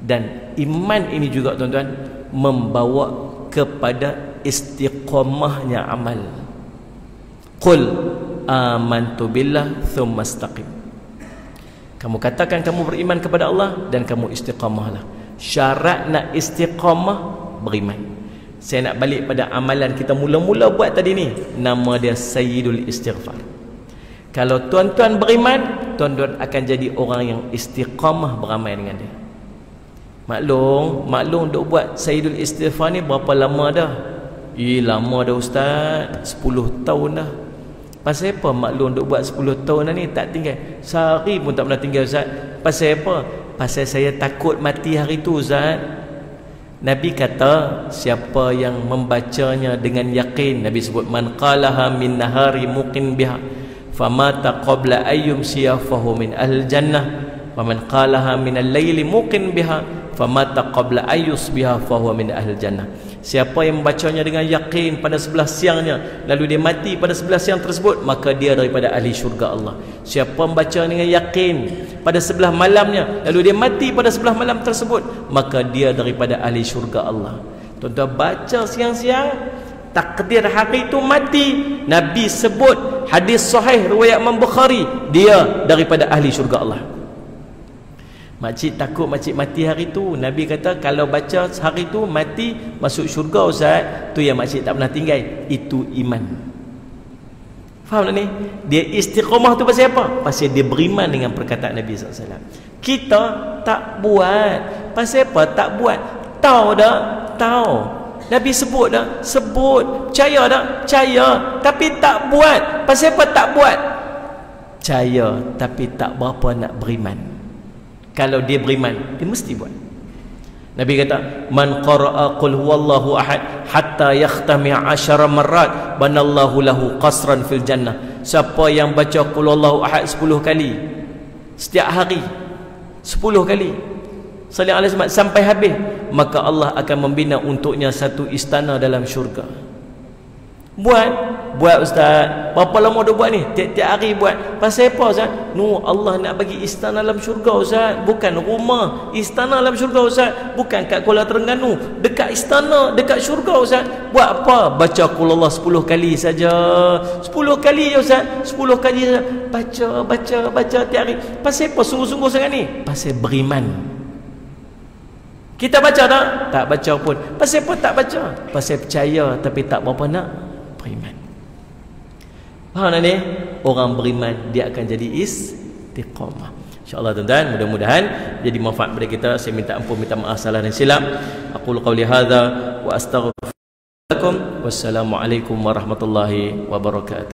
S1: Dan iman ini juga tuan-tuan membawa kepada istiqamahnya amal. Qul amantu billah thumma istaqim. Kamu katakan kamu beriman kepada Allah dan kamu istiqamahlah. Syarat nak istiqamah, beriman. Saya nak balik pada amalan kita mula-mula buat tadi ni, nama dia Sayyidul Istighfar. Kalau tuan-tuan beriman, tuan-tuan akan jadi orang yang istiqamah beramal dengan dia. Maklum duk buat Sayyidul Istighfar ni berapa lama dah? Lama dah Ustaz, 10 tahun dah. Pasal apa maklum duk buat 10 tahun dah ni tak tinggal? Sehari pun tak pernah tinggal Ustaz. Pasal apa? Pasal saya takut mati hari tu Ustaz. Nabi kata siapa yang membacanya dengan yakin, Nabi sebut man qalaha min nahari muqin biha famata qabla ayyum siyafahu min ahli jannah wa man qalaha min al-laili muqin biha famata qabla ayyus biha fahuwa min ahli jannah. Siapa yang membacanya dengan yakin pada sebelah siangnya lalu dia mati pada sebelah siang tersebut, maka dia daripada ahli syurga Allah. Siapa membaca dengan yakin pada sebelah malamnya lalu dia mati pada sebelah malam tersebut, maka dia daripada ahli syurga Allah. Tuan-tuan baca siang-siang, takdir hari itu mati, Nabi sebut hadis sahih riwayat Imam Bukhari, dia daripada ahli syurga Allah. Makcik takut makcik mati hari tu. Nabi kata kalau baca hari tu mati masuk syurga Ustaz, tu yang makcik tak pernah tinggal. Itu iman. Faham tak ni? Dia istiqamah tu pasal apa? Pasal dia beriman dengan perkataan Nabi SAW. Kita tak buat. Pasal apa tak buat? Tahu dah? Tahu. Nabi sebut dah? Sebut. Percaya dah? Percaya. Tapi tak buat. Pasal apa tak buat? Percaya tapi tak berapa nak beriman. Kalau dia beriman, dia mesti buat. Nabi kata, man qara'a qul huwallahu ahad hatta yakhtami 10 marrat banallahu lahu qasran fil jannah. Siapa yang baca qul huwallahu ahad 10 kali setiap hari, 10 kali sallallahu alaihi wasallam sampai habis, maka Allah akan membina untuknya satu istana dalam syurga. Buat Ustaz. Berapa lama dah buat ni? Tiap-tiap hari buat. Pasal apa Ustaz? Allah nak bagi istana dalam syurga Ustaz. Bukan rumah. Istana dalam syurga Ustaz. Bukan kat Kuala Terengganu. Dekat istana, dekat syurga Ustaz. Buat apa? Baca Qul Allah 10 kali saja. 10 kali je Ustaz. 10 kali saja. Baca tiap hari. Pasal apa sungguh-sungguh sangat ni? Pasal beriman. Kita baca tak? Tak baca pun. Pasal apa tak baca? Pasal percaya tapi tak berapa nak beriman. Faham tak ni? Orang beriman dia akan jadi istiqamah. InsyaAllah tuan-tuan, mudah-mudahan jadi manfaat kepada kita. Saya minta ampun, minta maaf salah dan silap. Aqulu qawli hadza wa astaghfirullakum. Wassalamualaikum warahmatullahi wabarakatuh.